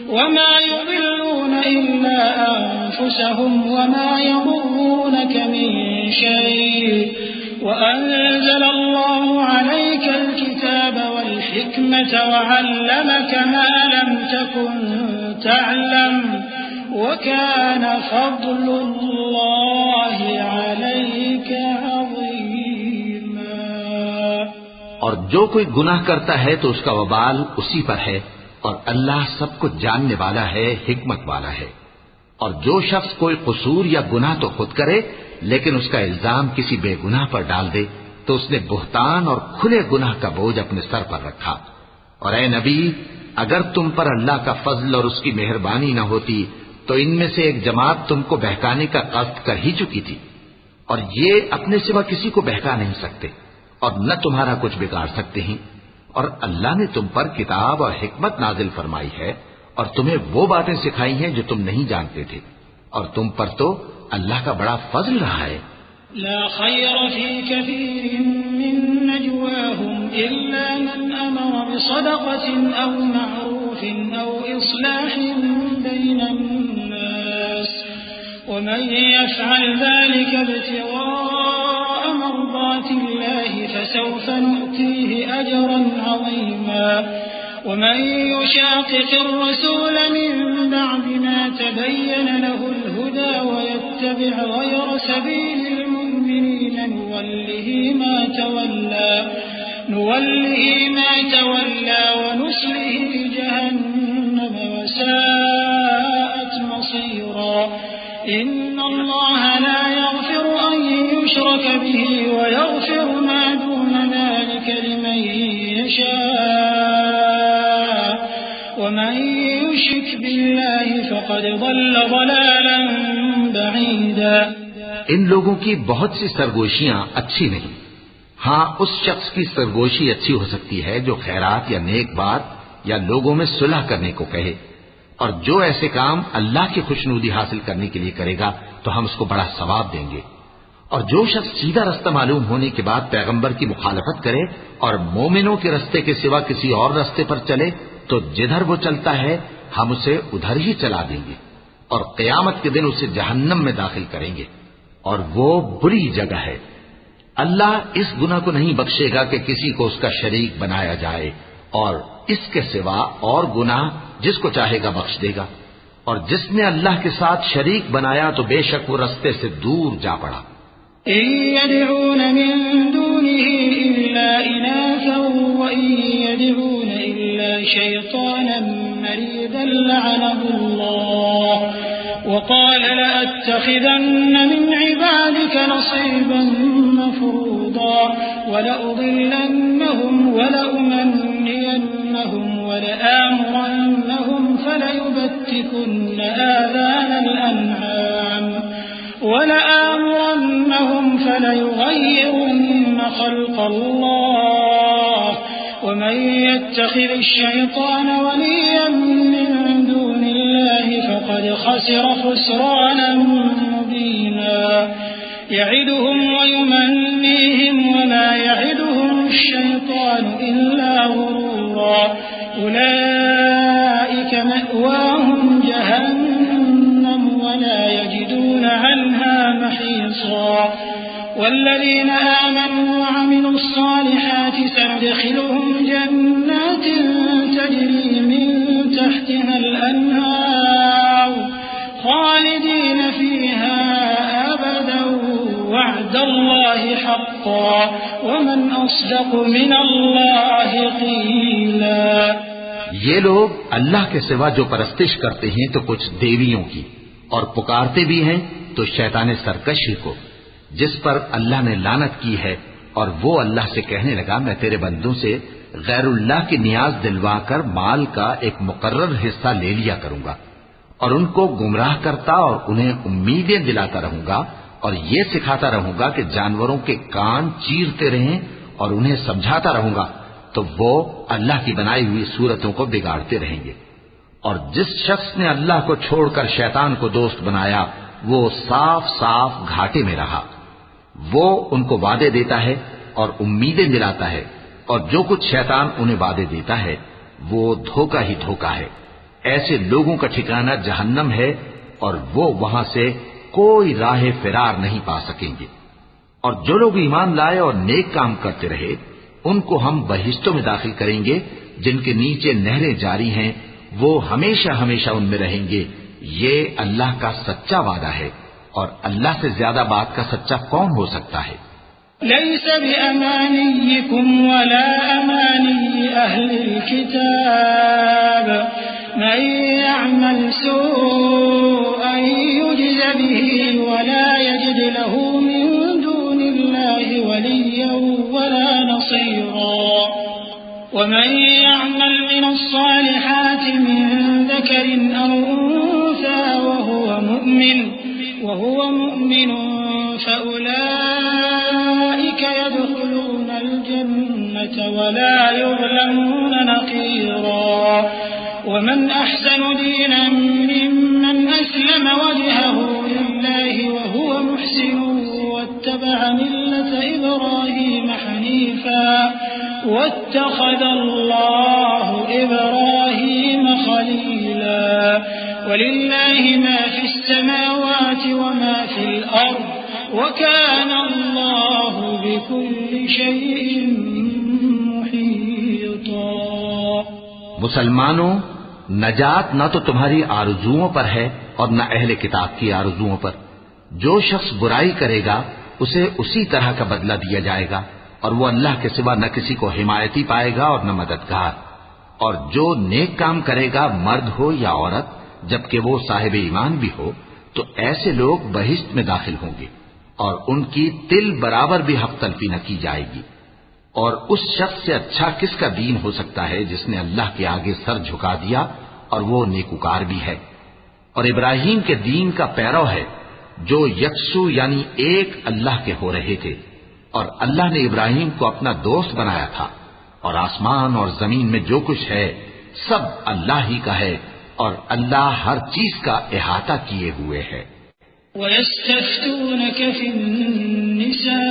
S3: وما يضلون إلا أنفسهم وما يضرونك من شيء وأنزل الله عليك الكتاب والحكمة وعلمك ما لم تكن تعلم وَكَانَ فَضْلُ اللَّهِ عَلَيْكَ عَظِيمًا۔
S2: اور جو کوئی گناہ کرتا ہے تو اس کا وبال اسی پر ہے، اور اللہ سب کچھ جاننے والا ہے، حکمت والا ہے۔ اور جو شخص کوئی قصور یا گناہ تو خود کرے لیکن اس کا الزام کسی بے گناہ پر ڈال دے تو اس نے بہتان اور کھلے گناہ کا بوجھ اپنے سر پر رکھا۔ اور اے نبی، اگر تم پر اللہ کا فضل اور اس کی مہربانی نہ ہوتی تو ان میں سے ایک جماعت تم کو بہکانے کا قصد کر ہی چکی تھی، اور یہ اپنے سوا کسی کو بہکا نہیں سکتے اور نہ تمہارا کچھ بگاڑ سکتے ہیں۔ اور اللہ نے تم پر کتاب اور حکمت نازل فرمائی ہے اور تمہیں وہ باتیں سکھائی ہیں جو تم نہیں جانتے تھے، اور تم پر تو اللہ کا بڑا فضل رہا ہے۔
S3: لا خير في كثير من نجواهم إلا من أمر بصدقة أو معروف أو إصلاح بين الناس ومن يفعل ذلك ابتغاء مرضات الله فسوف نؤتيه أجرا عظيما ومن يشاقق الرسول من بعد ما تبين له الهدى ويتبع غير سبيل المؤمنين نوله ما تولى ونصله جهنم وساءت مصيرا إن الله لا يغفر أن يشرك به ويغفر ما دون ذلك لمن يشاء ومن يشرك بالله فقد ضل ضلالا بعيدا۔
S2: ان لوگوں کی بہت سی سرگوشیاں اچھی نہیں، ہاں اس شخص کی سرگوشی اچھی ہو سکتی ہے جو خیرات یا نیک بات یا لوگوں میں صلح کرنے کو کہے، اور جو ایسے کام اللہ کی خوشنودی حاصل کرنے کے لیے کرے گا تو ہم اس کو بڑا ثواب دیں گے۔ اور جو شخص سیدھا رستہ معلوم ہونے کے بعد پیغمبر کی مخالفت کرے اور مومنوں کے رستے کے سوا کسی اور رستے پر چلے تو جدھر وہ چلتا ہے ہم اسے ادھر ہی چلا دیں گے، اور قیامت کے دن اسے جہنم میں داخل کریں گے، اور وہ بری جگہ ہے۔ اللہ اس گناہ کو نہیں بخشے گا کہ کسی کو اس کا شریک بنایا جائے، اور اس کے سوا اور گناہ جس کو چاہے گا بخش دے گا، اور جس نے اللہ کے ساتھ شریک بنایا تو بے شک وہ رستے سے دور جا پڑا۔
S3: إن يدعون من دونه إلا إناثا وإن يدعون إلا شيطانا مريدا لعنه الله وقال لأتخذن من عبادك نصيبا مفروضا ولأضلنهم ولأمنينهم ولآمرنهم فليبتكن آذان الأنعام فليغيرن خلق الله ومن يتخذ الشيطان وليا من دون الله فقد خسر خسرانا مبينا يعدهم ويمنيهم وما يعدهم الشيطان إلا غرورا أولئك مأواهم جهنم ولا يجدون عنها محيصا والذين آمنوا وعملوا الصالحات سندخلهم جنات تجري من تحتها الأنهار خالدين فيها أبدا وعد الله حقا ومن أصدق من الله قيلا۔
S2: یہ لوگ اللہ کے سوا جو پرستش کرتے ہیں تو کچھ دیویوں کی، اور پکارتے بھی ہیں تو شیطان سرکشی کو، جس پر اللہ نے لعنت کی ہے، اور وہ اللہ سے کہنے لگا میں تیرے بندوں سے غیر اللہ کی نیاز دلوا کر مال کا ایک مقرر حصہ لے لیا کروں گا، اور ان کو گمراہ کرتا اور انہیں امیدیں دلاتا رہوں گا، اور یہ سکھاتا رہوں گا کہ جانوروں کے کان چیرتے رہیں، اور انہیں سمجھاتا رہوں گا تو وہ اللہ کی بنائی ہوئی صورتوں کو بگاڑتے رہیں گے۔ اور جس شخص نے اللہ کو چھوڑ کر شیطان کو دوست بنایا وہ صاف صاف گھاٹے میں رہا۔ وہ ان کو وعدے دیتا ہے اور امیدیں دلاتا ہے، اور جو کچھ شیطان انہیں وعدے دیتا ہے وہ دھوکہ ہی دھوکہ ہے۔ ایسے لوگوں کا ٹھکانہ جہنم ہے، اور وہ وہاں سے کوئی راہ فرار نہیں پا سکیں گے۔ اور جو لوگ ایمان لائے اور نیک کام کرتے رہے ان کو ہم بہشتوں میں داخل کریں گے جن کے نیچے نہریں جاری ہیں، وہ ہمیشہ ہمیشہ ان میں رہیں گے۔ یہ اللہ کا سچا وعدہ ہے، اور اللہ سے زیادہ بات کا سچا کون ہو سکتا ہے؟
S3: ليس بأمانيكم ولا أماني أهل الكتاب من يعمل سوءا يجز به ولا يجد له من دون الله وليا ولا نصيرا ومن يعمل من الصالحات من ذكر أو أنثى وهو مؤمن فأولئك يدخلون الجنة ولا يظلمون نقيرا ومن أحسن دينا ممن أسلم وجهه لله وهو محسن واتبع ملة إبراهيم حنيفا واتخذ الله إبراهيم خليلا ولله ما في السماوات وما في الأرض وكان الله بكل شيء محيطا۔
S2: مسلمانوں، نجات نہ تو تمہاری آرزوؤں پر ہے اور نہ اہل کتاب کی آرزوؤں پر۔ جو شخص برائی کرے گا اسے اسی طرح کا بدلہ دیا جائے گا، اور وہ اللہ کے سوا نہ کسی کو حمایتی پائے گا اور نہ مددگار۔ اور جو نیک کام کرے گا مرد ہو یا عورت جبکہ وہ صاحب ایمان بھی ہو تو ایسے لوگ بہشت میں داخل ہوں گے، اور ان کی تل برابر بھی حق تلفی نہ کی جائے گی۔ اور اس شخص سے اچھا کس کا دین ہو سکتا ہے جس نے اللہ کے آگے سر جھکا دیا اور وہ نیکوکار بھی ہے، اور ابراہیم کے دین کا پیرو ہے جو یکسو یعنی ایک اللہ کے ہو رہے تھے، اور اللہ نے ابراہیم کو اپنا دوست بنایا تھا۔ اور آسمان اور زمین میں جو کچھ ہے سب اللہ ہی کا ہے، اور اللہ ہر چیز کا احاطہ کیے ہوئے ہے۔
S3: وَيَسْتَفْتُونَكَ فِي النِّسَاءِ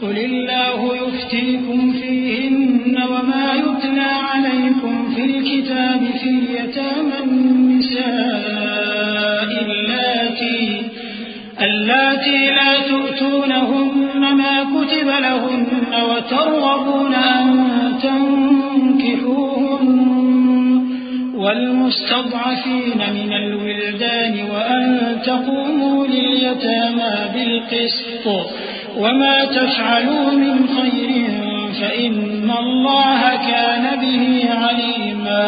S3: قُلِ اللَّهُ يُفْتِيكُمْ فِيهِنَّ وَمَا يُتْلَى عَلَيْكُمْ فِي الْكِتَابِ فِي يَتَامَى النِّسَاءِ اللَّاتِي لَا تُؤْتُونَهُنَّ مَا كُتِبَ لَهُنَّ وَتَرْغَبُونَ أَن تَنكِحُوهُنَّ والمستضعفين من الولدان وأن تقوموا لليتامى بالقسط وما تفعلوا من خير فإن الله كان به عليما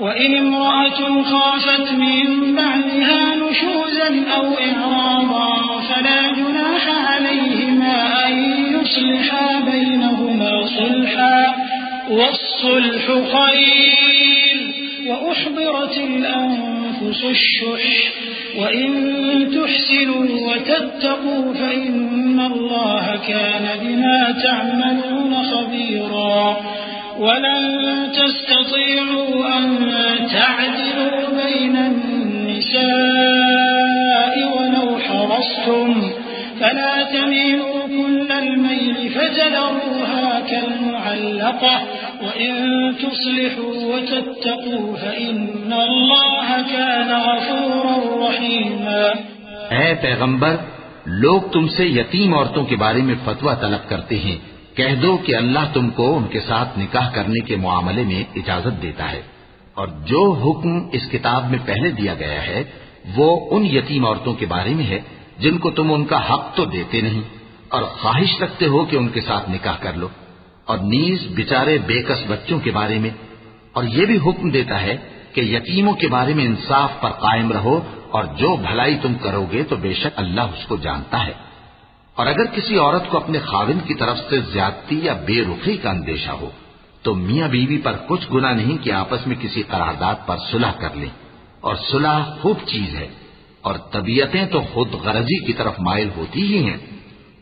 S3: وإن امرأة خافت من بعلها نشوزا أو إعراضا فلا جناح عليهما أن يصلحا بينهما صلحا والصلح خير وأحضرت الأنفس الشح وإن تحسنوا وتتقوا فإن الله كان بما تعملون خبيرا ولن تستطيعوا أن تعدلوا بين النساء ولو حرصتم فلا تميلوا كل الميل فتذروها كالمعلقة وإن تصلحوا وتتقوا فإن الله كان غفورا رحيما۔
S2: اے پیغمبر، لوگ تم سے یتیم عورتوں کے بارے میں فتویٰ طلب کرتے ہیں، کہہ دو کہ اللہ تم کو ان کے ساتھ نکاح کرنے کے معاملے میں اجازت دیتا ہے، اور جو حکم اس کتاب میں پہلے دیا گیا ہے وہ ان یتیم عورتوں کے بارے میں ہے جن کو تم ان کا حق تو دیتے نہیں اور خواہش رکھتے ہو کہ ان کے ساتھ نکاح کر لو، اور نیز بیچارے بے کس بچوں کے بارے میں، اور یہ بھی حکم دیتا ہے کہ یتیموں کے بارے میں انصاف پر قائم رہو، اور جو بھلائی تم کرو گے تو بے شک اللہ اس کو جانتا ہے۔ اور اگر کسی عورت کو اپنے خاوند کی طرف سے زیادتی یا بے رخی کا اندیشہ ہو تو میاں بیوی پر کچھ گناہ نہیں کہ آپس میں کسی قرارداد پر صلح کر لیں، اور صلح خوب چیز ہے، اور طبیعتیں تو خود غرضی کی طرف مائل ہوتی ہی ہیں،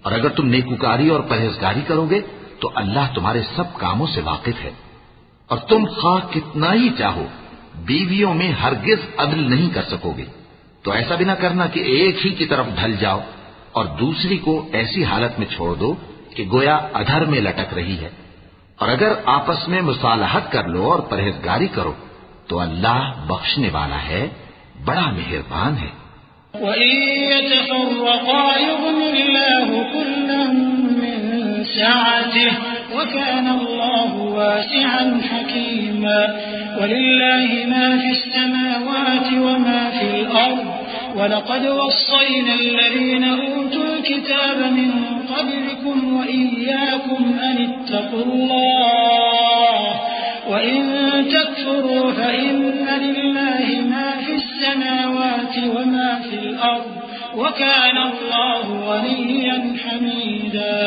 S2: اور اگر تم نیکوکاری اور پرہیزگاری کرو گے تو اللہ تمہارے سب کاموں سے واقف ہے۔ اور تم خواہ کتنا ہی چاہو بیویوں میں ہرگز عدل نہیں کر سکو گے، تو ایسا بھی نہ کرنا کہ ایک ہی کی طرف ڈھل جاؤ اور دوسری کو ایسی حالت میں چھوڑ دو کہ گویا ادھر میں لٹک رہی ہے، اور اگر آپس میں مصالحت کر لو اور پرہیزگاری کرو تو اللہ بخشنے والا ہے، بڑا مہربان ہے۔
S3: وَإِن يَتَفَرَّقَا يُغْنِ اللَّهُ كُلًّا مِّن سَعَتِهِ وَكَانَ اللَّهُ وَاسِعًا حَكِيمًا وَلِلَّهِ مَا فِي السَّمَاوَاتِ وَمَا فِي الْأَرْضِ وَلَقَدْ وَصَّيْنَا الَّذِينَ أُوتُوا الْكِتَابَ مِن قَبْلِكُمْ وَإِيَّاكُمْ أَنِ اتَّقُوا اللَّهَ وَإِن تَكْفُرُوا فَإِنَّ لِلَّهِ مَا فِي السَّمَاوَاتِ وَمَا فِي الْأَرْضِ وَكَانَ اللَّهُ غَنِيًّا حَمِيدًا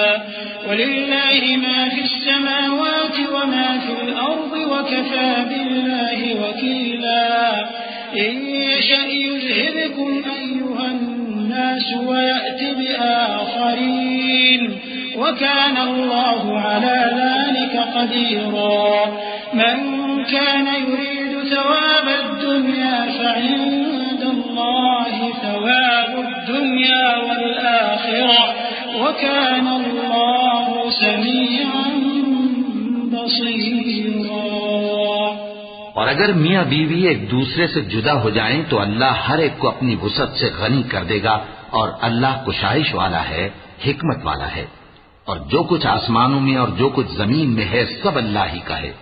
S3: وَلِلَّهِ مَا فِي السَّمَاوَاتِ وَمَا فِي الْأَرْضِ وَكَفَى بِاللَّهِ وَكِيلًا إِن يَشَأْ يُذْهِبْكُمْ أَيُّهَا النَّاسُ وَيَأْتِ بِآخَرِينَ وَكَانَ اللَّهُ عَلَى ذَلِكَ قَدِيرًا مَنْ كَانَ يُرِيدُ ثَوَابَ الدُّنْيَا فَعِندَ اللَّهِ ثَوَابُ الدُّنْيَا وَالْآخِرَةِ وَكَانَ اللَّهُ سَمِيعًا بَصِيرًا۔
S2: اور اگر میاں بیوی ایک دوسرے سے جدا ہو جائیں تو اللہ ہر ایک کو اپنی وسعت سے غنی کر دے گا، اور اللہ کشائش والا ہے، حکمت والا ہے۔ اور جو کچھ آسمانوں میں اور جو کچھ زمین میں ہے سب اللہ ہی کا ہے۔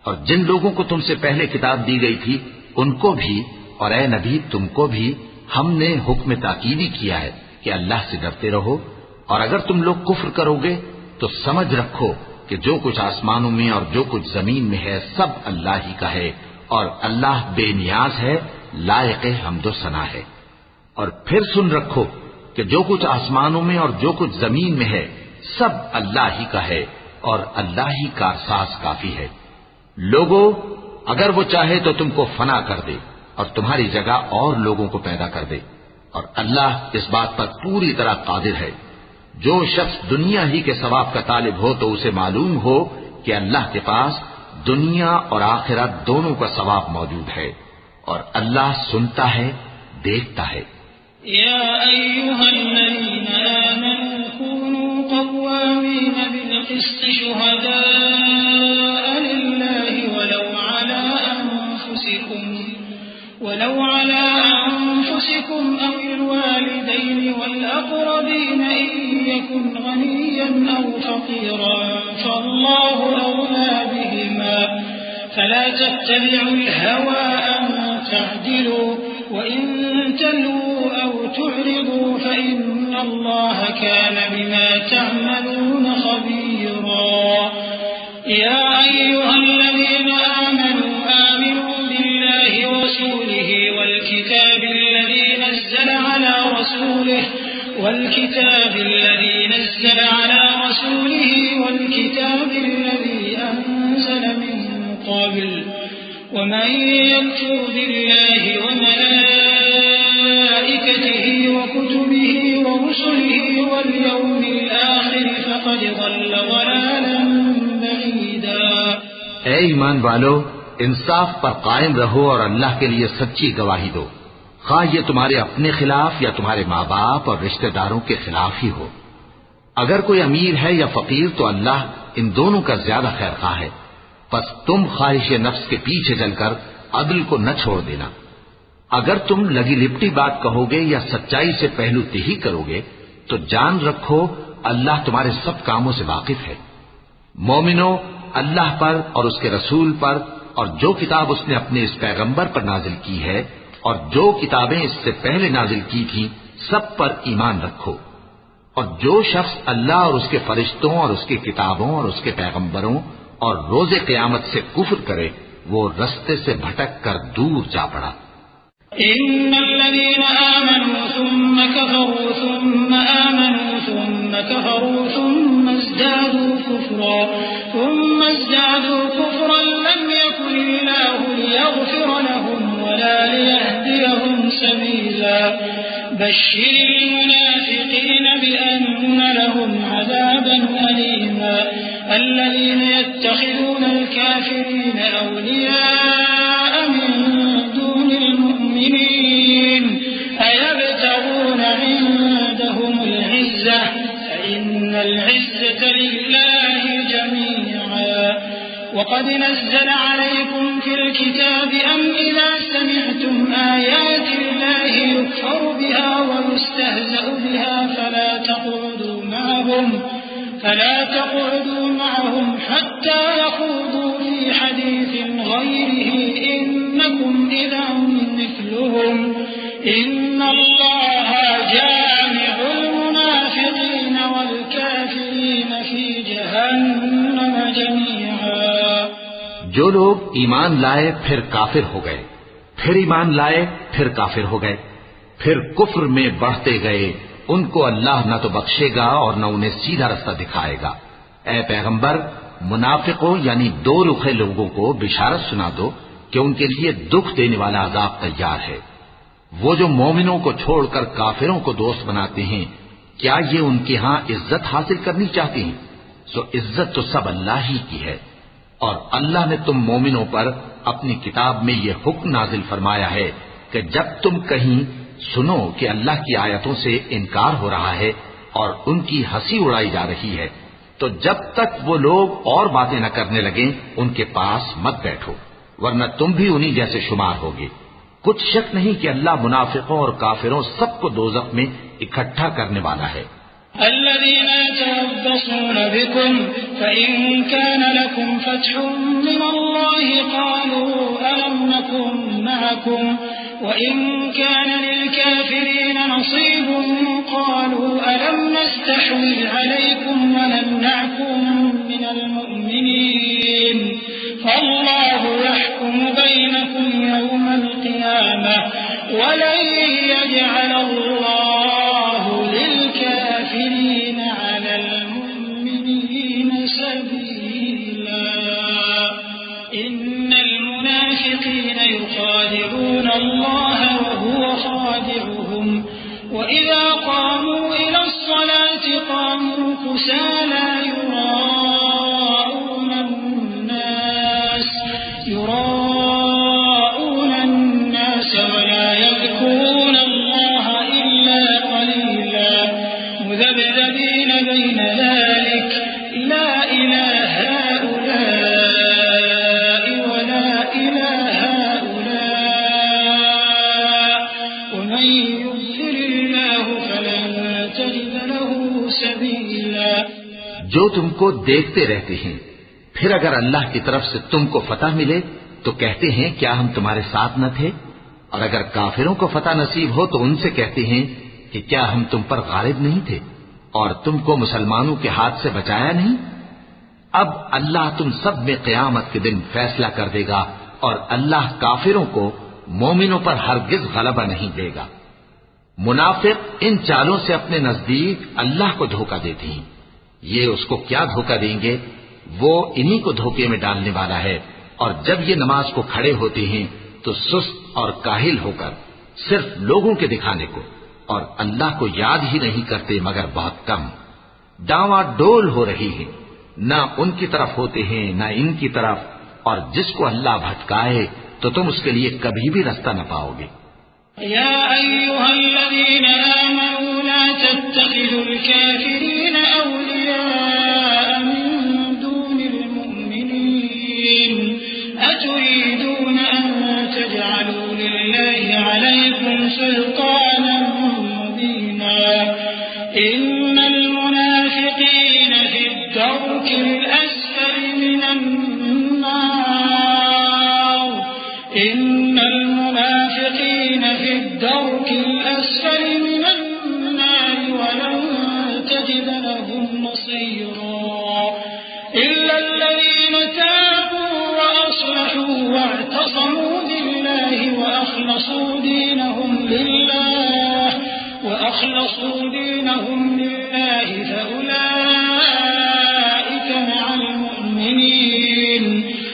S2: اور جن لوگوں کو تم سے پہلے کتاب دی گئی تھی ان کو بھی اور اے نبی تم کو بھی ہم نے حکم تاکیدی کیا ہے کہ اللہ سے ڈرتے رہو، اور اگر تم لوگ کفر کرو گے تو سمجھ رکھو کہ جو کچھ آسمانوں میں اور جو کچھ زمین میں ہے سب اللہ ہی کا ہے، اور اللہ بے نیاز ہے، لائق حمد و ثنا ہے۔ اور پھر سن رکھو کہ جو کچھ آسمانوں میں اور جو کچھ زمین میں ہے سب اللہ ہی کا ہے، اور اللہ ہی کارساز کافی ہے۔ لوگو اگر وہ چاہے تو تم کو فنا کر دے اور تمہاری جگہ اور لوگوں کو پیدا کر دے، اور اللہ اس بات پر پوری طرح قادر ہے۔ جو شخص دنیا ہی کے ثواب کا طالب ہو تو اسے معلوم ہو کہ اللہ کے پاس دنیا اور آخرت دونوں کا ثواب موجود ہے، اور اللہ سنتا ہے، دیکھتا ہے۔
S3: يا أيها الذين آمنوا كونوا قوامين بالقسط شهداء لله ولو على أنفسكم أو الوالدين والأقربين إن يكن غنيا أو فقيرا فالله أولى بهما فلا تتبعوا الهوى أن تعدلوا وإن تلووا أو تعرضوا فإن الله كان بما تعملون خبيرا يا أيها الذين آمنوا بالله ورسوله والكتاب الذي نزل على رسوله والكتاب الذي أنزل من قبل ومن يكفر بالله وملائكته وكتبه ورسله واليوم الآخر فقد ضل ضلالا بعيدا۔
S2: اے ایمان والو، انصاف پر قائم رہو اور اللہ کے لیے سچی گواہی دو، خواہ یہ تمہارے اپنے خلاف یا تمہارے ماں باپ اور رشتہ داروں کے خلاف ہی ہو۔ اگر کوئی امیر ہے یا فقیر تو اللہ ان دونوں کا زیادہ خیر خواہ ہے، پس تم خواہش نفس کے پیچھے چل کر عدل کو نہ چھوڑ دینا۔ اگر تم لگی لپٹی بات کہو گے یا سچائی سے پہلو تہی کرو گے تو جان رکھو اللہ تمہارے سب کاموں سے واقف ہے۔ مومنو، اللہ پر اور اس کے رسول پر اور جو کتاب اس نے اپنے اس پیغمبر پر نازل کی ہے اور جو کتابیں اس سے پہلے نازل کی تھیں سب پر ایمان رکھو، اور جو شخص اللہ اور اس کے فرشتوں اور اس کی کتابوں اور اس کے پیغمبروں اور روز قیامت سے کفر کرے وہ رستے سے بھٹک کر دور جا پڑا۔
S3: ان الذين آمنوا ثم كفروا ثم آمنوا ثم كفروا ثم ازدادوا كفرا لم يكن الله ليغفر لهم ولا ليهديهم سبيلا بشر المنافقين بأن لهم عذابا أليما الذين يتخذون الكافرين أولياء من دون المؤمنين أيبتغون عندهم العزة فإن العزة لله جميعا وقد نزل عليكم في الكتاب أن إذا سمعتم آيات الله يكفر بها ويستهزأ بها فلا تقعدوا معهم حتى يخوضوا في حديث غيره إنكم إذا مثلهم إن الله جامع المنافقين والكافرين في جهنم جميعا۔
S2: جو لوگ ایمان لائے پھر کافر ہو گئے، پھر ایمان لائے پھر کافر ہو گئے، پھر کفر میں بڑھتے گئے، ان کو اللہ نہ تو بخشے گا اور نہ انہیں سیدھا رستہ دکھائے گا۔ اے پیغمبر، منافقوں یعنی دو رخے لوگوں کو بشارت سنا دو کہ ان کے لیے دکھ دینے والا عذاب تیار ہے۔ وہ جو مومنوں کو چھوڑ کر کافروں کو دوست بناتے ہیں، کیا یہ ان کے ہاں عزت حاصل کرنی چاہتے ہیں؟ سو عزت تو سب اللہ ہی کی ہے، اور اللہ نے تم مومنوں پر اپنی کتاب میں یہ حکم نازل فرمایا ہے کہ جب تم کہیں سنو کہ اللہ کی آیتوں سے انکار ہو رہا ہے اور ان کی ہنسی اڑائی جا رہی ہے تو جب تک وہ لوگ اور باتیں نہ کرنے لگیں ان کے پاس مت بیٹھو، ورنہ تم بھی انہی جیسے شمار ہوگے۔ کچھ شک نہیں کہ اللہ منافقوں اور کافروں سب کو دوزخ میں اکٹھا کرنے والا ہے۔
S3: الذين يتربصون بكم فإن كان لكم فتح من الله قالوا ألم نكن معكم وإن كان للكافرين نصيب قالوا ألم نستحوذ عليكم ونمنعكم من المؤمنين فالله يحكم بينكم يوم القيامة ولن يجعل الله للكافرين على المؤمنين سبيلا إن المنافقين يخادعون الله وهو خادعهم وإذا قاموا إلى الصلاة قاموا كسالى يراءون الناس ولا يذكرون الله إلا قليلا مذبذبين بين ذلك لا إلى هؤلاء ولا إلى هؤلاء ومن يضلل الله فلن تجد له سبيلا۔
S2: جو تم کو دیکھتے رہتے ہیں، پھر اگر اللہ کی طرف سے تم کو فتح ملے تو کہتے ہیں کیا ہم تمہارے ساتھ نہ تھے، اور اگر کافروں کو فتح نصیب ہو تو ان سے کہتے ہیں کہ کیا ہم تم پر غالب نہیں تھے اور تم کو مسلمانوں کے ہاتھ سے بچایا نہیں۔ اب اللہ تم سب میں قیامت کے دن فیصلہ کر دے گا اور اللہ کافروں کو مومنوں پر ہرگز غلبہ نہیں دے گا۔ منافق ان چالوں سے اپنے نزدیک اللہ کو دھوکہ دیتے ہیں، یہ اس کو کیا دھوکہ دیں گے؟ وہ انہی کو دھوکے میں ڈالنے والا ہے، اور جب یہ نماز کو کھڑے ہوتے ہیں تو سست اور کاہل ہو کر صرف لوگوں کے دکھانے کو اور اللہ کو یاد ہی نہیں کرتے مگر بہت کم۔ ڈاواں ڈول ہو رہی ہے، نہ ان کی طرف ہوتے ہیں نہ ان کی طرف، اور جس کو اللہ بھٹکائے تو تم اس کے لیے کبھی بھی رستہ نہ پاؤ گے۔
S3: يا أيها الذين آمنوا لا تتخذوا الكافرين أولياء من دون المؤمنين أتريدون أن تجعلوا لله عليكم سلطانا مبينا إن المنافقين في الدرك الأسفل من النار إن المنافقين تجد لهم نصيرا إلا الذين تابوا وأصلحوا واعتصموا بالله وأخلصوا دينهم لله فأولئك مع المؤمنين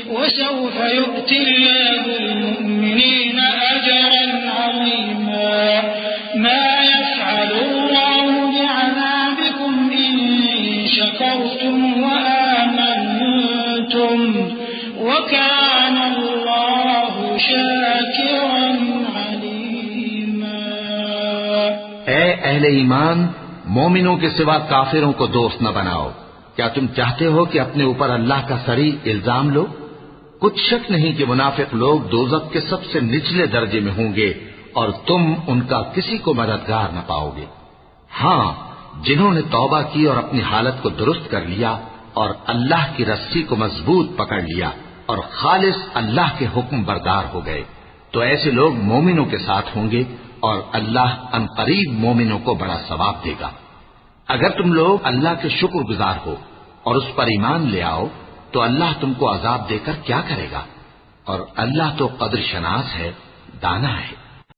S3: وسوف يؤتي الله المؤمنين أجرا عظيما ما يفعل الله بعذابكم إن شكرتم وآمنتم وكان الله شاكرا عليما.
S2: اے اہل ایمان، مومنوں کے سوا کافروں کو دوست نہ بناؤ. کیا تم چاہتے ہو کہ اپنے اوپر اللہ کا صریح الزام لو؟ کچھ شک نہیں کہ منافق لوگ دوزخ کے سب سے نچلے درجے میں ہوں گے اور تم ان کا کسی کو مددگار نہ پاؤ گے. ہاں، جنہوں نے توبہ کی اور اپنی حالت کو درست کر لیا اور اللہ کی رسی کو مضبوط پکڑ لیا اور خالص اللہ کے حکم بردار ہو گئے، تو ایسے لوگ مومنوں کے ساتھ ہوں گے اور اللہ عنقریب مومنوں کو بڑا ثواب دے گا. اگر تم لوگ اللہ کے شکر گزار ہو اور اس پر ایمان لے آؤ تو اللہ تم کو عذاب دے کر کیا کرے گا؟ اور اللہ تو قدر شناس ہے، دانا ہے.